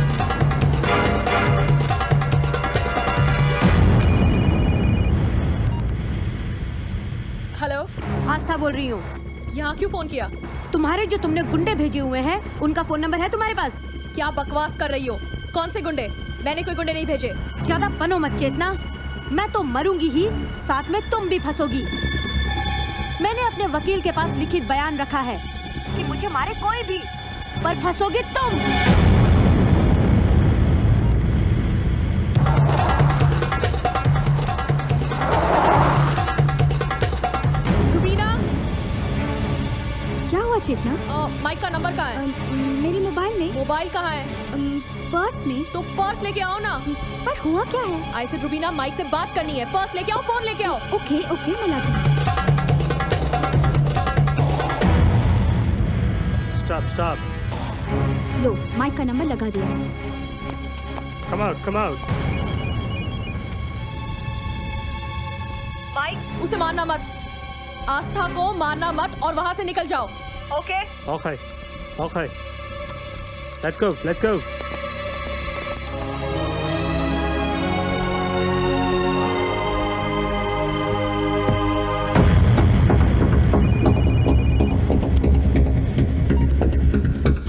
Hello, Aastha बोल रही हूँ। यहाँ क्यों फोन किया? तुम्हारे जो तुमने गुंडे भेजे हुए हैं उनका फोन नंबर है तुम्हारे पास? क्या बकवास कर रही हो? कौन से गुंडे? मैंने कोई गुंडे नहीं भेजे। ज्यादा बनो मत चेतना, मैं तो मरूंगी ही, साथ में तुम भी फंसोगी। मैंने अपने वकील के पास लिखित बयान रखा है कि मुझे मारे कोई भी, पर फंसोगे तुम। चेतना, माइक का नंबर कहाँ है? मेरे मोबाइल में। मोबाइल कहाँ है? पर्स में। तो पर्स लेके आओ ना। पर हुआ क्या है? आई सेड रुबीना, माइक से बात करनी है। पर्स लेके आओ, फोन लेके आओ। ओके ओके, मैं लाती हूँ। Stop, stop. लो, माइक का नंबर लगा दिया है। Come out, come out. Mike, उसे मारना मत। आस्था को मारना मत और वहाँ से निकल जाओ। Okay? Okay, okay. Let's go, let's go.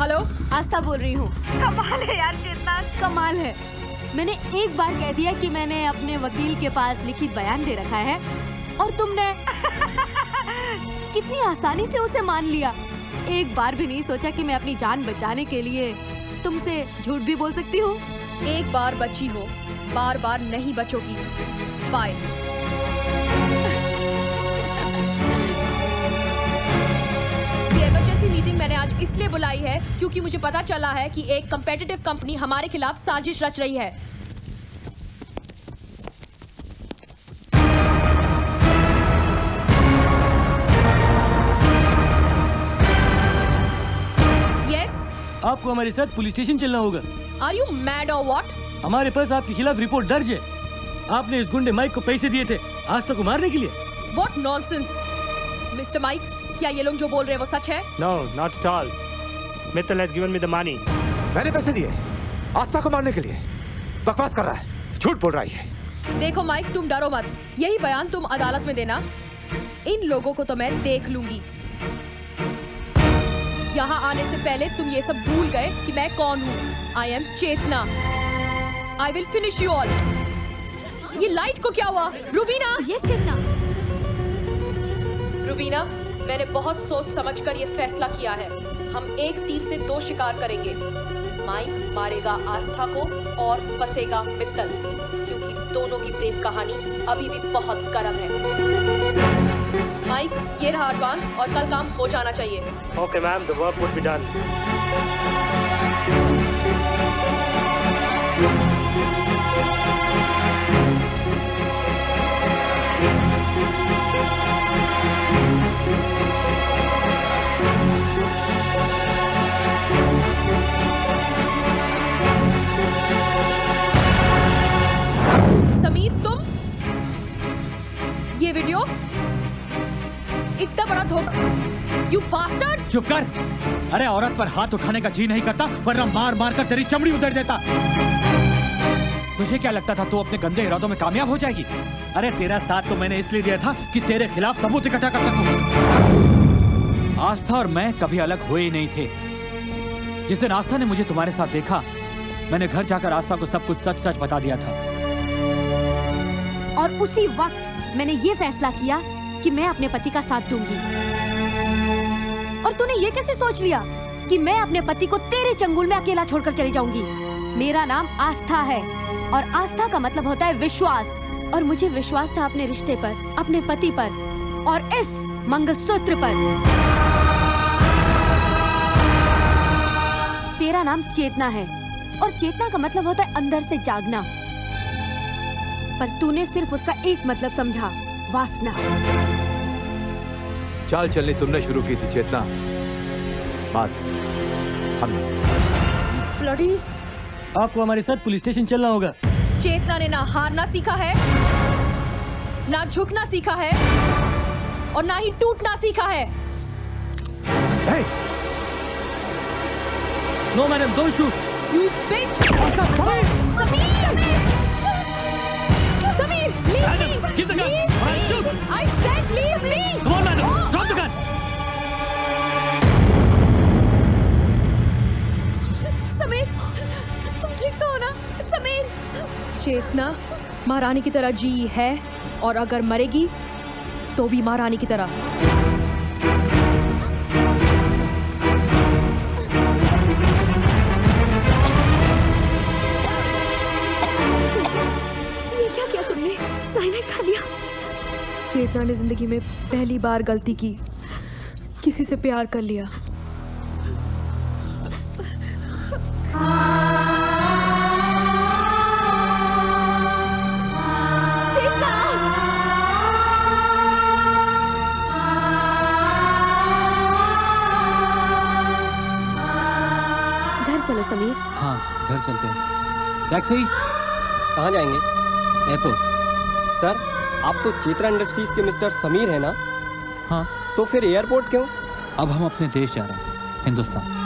Hello, Aastha बोल रही हूँ। कमाल है यार, चेतना कमाल है। मैंने एक बार कह दिया कि मैंने अपने वकील के पास लिखित बयान दे रखा है और तुमने कितनी आसानी से उसे मान लिया। एक बार भी नहीं सोचा कि मैं अपनी जान बचाने के लिए तुमसे झूठ भी बोल सकती हूँ। एक बार बची हो, बार बार नहीं बचोगी। बाय। ये इमरजेंसी मीटिंग मैंने आज इसलिए बुलाई है क्योंकि मुझे पता चला है कि एक कंपेटिटिव कंपनी हमारे खिलाफ साजिश रच रही है। आपको हमारे साथ पुलिस स्टेशन चलना होगा। Are you mad or what? हमारे पास आपके खिलाफ रिपोर्ट दर्ज है। आपने इस गुंडे माइक को पैसे दिए थे आस्था को मारने के लिए। What nonsense, Mr. Mike? क्या ये लोग जो बोल रहे हैं वो सच है? No, not at all. Mittal has given me the money. मैंने पैसे दिए आस्था को मारने के लिए। बकवास कर रहा है, झूठ बोल रहा है। देखो माइक, तुम डरो मत। यही बयान तुम अदालत में देना। इन लोगों को तो मैं देख लूंगी। यहाँ आने से पहले तुम ये सब भूल गए कि मैं कौन हूँ। I am Chetna. I will finish you all. ये लाइट को क्या हुआ? रुबीना! Yes, चेतना। रुबीना, मैंने बहुत सोच समझकर ये फैसला किया है। हम एक तीर से दो शिकार करेंगे। माइक मारेगा आस्था को और फंसेगा मित्तल, क्योंकि दोनों की प्रेम कहानी अभी भी बहुत गर्म है। माइक, ये रहा एडवांस और कल काम हो जाना चाहिए। Okay, ma'am, the work would be done. Sameer, तुम ये वीडियो इतना बड़ा धोखा। You bastard! चुप कर। अरे औरत पर हाथ उठाने का जी नहीं करता, वरना मार मार कर तेरी चमड़ी उधेड़ देता। तुझे क्या लगता था तू अपने गंदे इरादों में कामयाब हो जाएगी? अरे तेरा साथ तो मैंने इसलिए दिया था कि तेरे खिलाफ सबूत इकट्ठा कर सकूं। आस्था और मैं कभी अलग हुए ही नहीं थे। जिस दिन आस्था ने मुझे तुम्हारे साथ देखा, मैंने घर जाकर आस्था को सब कुछ सच सच बता दिया था। और उसी वक्त मैंने ये फैसला किया कि मैं अपने पति का साथ दूंगी। और तूने ये कैसे सोच लिया कि मैं अपने पति को तेरे चंगुल में अकेला छोड़कर चली जाऊंगी? मेरा नाम आस्था है और आस्था का मतलब होता है विश्वास। और मुझे विश्वास था अपने रिश्ते पर, अपने पति पर और इस मंगलसूत्र पर। तेरा नाम चेतना है और चेतना का मतलब होता है अंदर से जागना। पर तूने सिर्फ उसका एक मतलब समझा, वासना। चाल चलनी तुमने शुरू की थी चेतना, बात हमने की। Bloody! आपको हमारे साथ पुलिस स्टेशन चलना होगा। चेतना ने ना हारना सीखा है, ना झुकना सीखा है और ना ही टूटना सीखा है। Hey! No madam, don't shoot. You bitch! Samir! Samir, leave Madam, me! give the gun. Leave All right, me! shoot. I said leave me! Come on, madam. Oh. Drop the gun. Sameer, तुम ठीक तो हो ना? समीर! चेतना महारानी की तरह जी है और अगर मरेगी तो भी महारानी की तरह। ये क्या किया तुमने? साइनाइड खा लिया? चेतना ने जिंदगी में पहली बार गलती की, किसी से प्यार कर लिया। चेतना! घर चलो समीर। हाँ, घर चलते हैं। टैक्सी? कहाँ जाएंगे? एयरपोर्ट। सर, आप तो चेतना इंडस्ट्रीज के मिस्टर समीर है ना? हाँ। तो फिर एयरपोर्ट क्यों? अब हम अपने देश जा रहे हैं, हिंदुस्तान।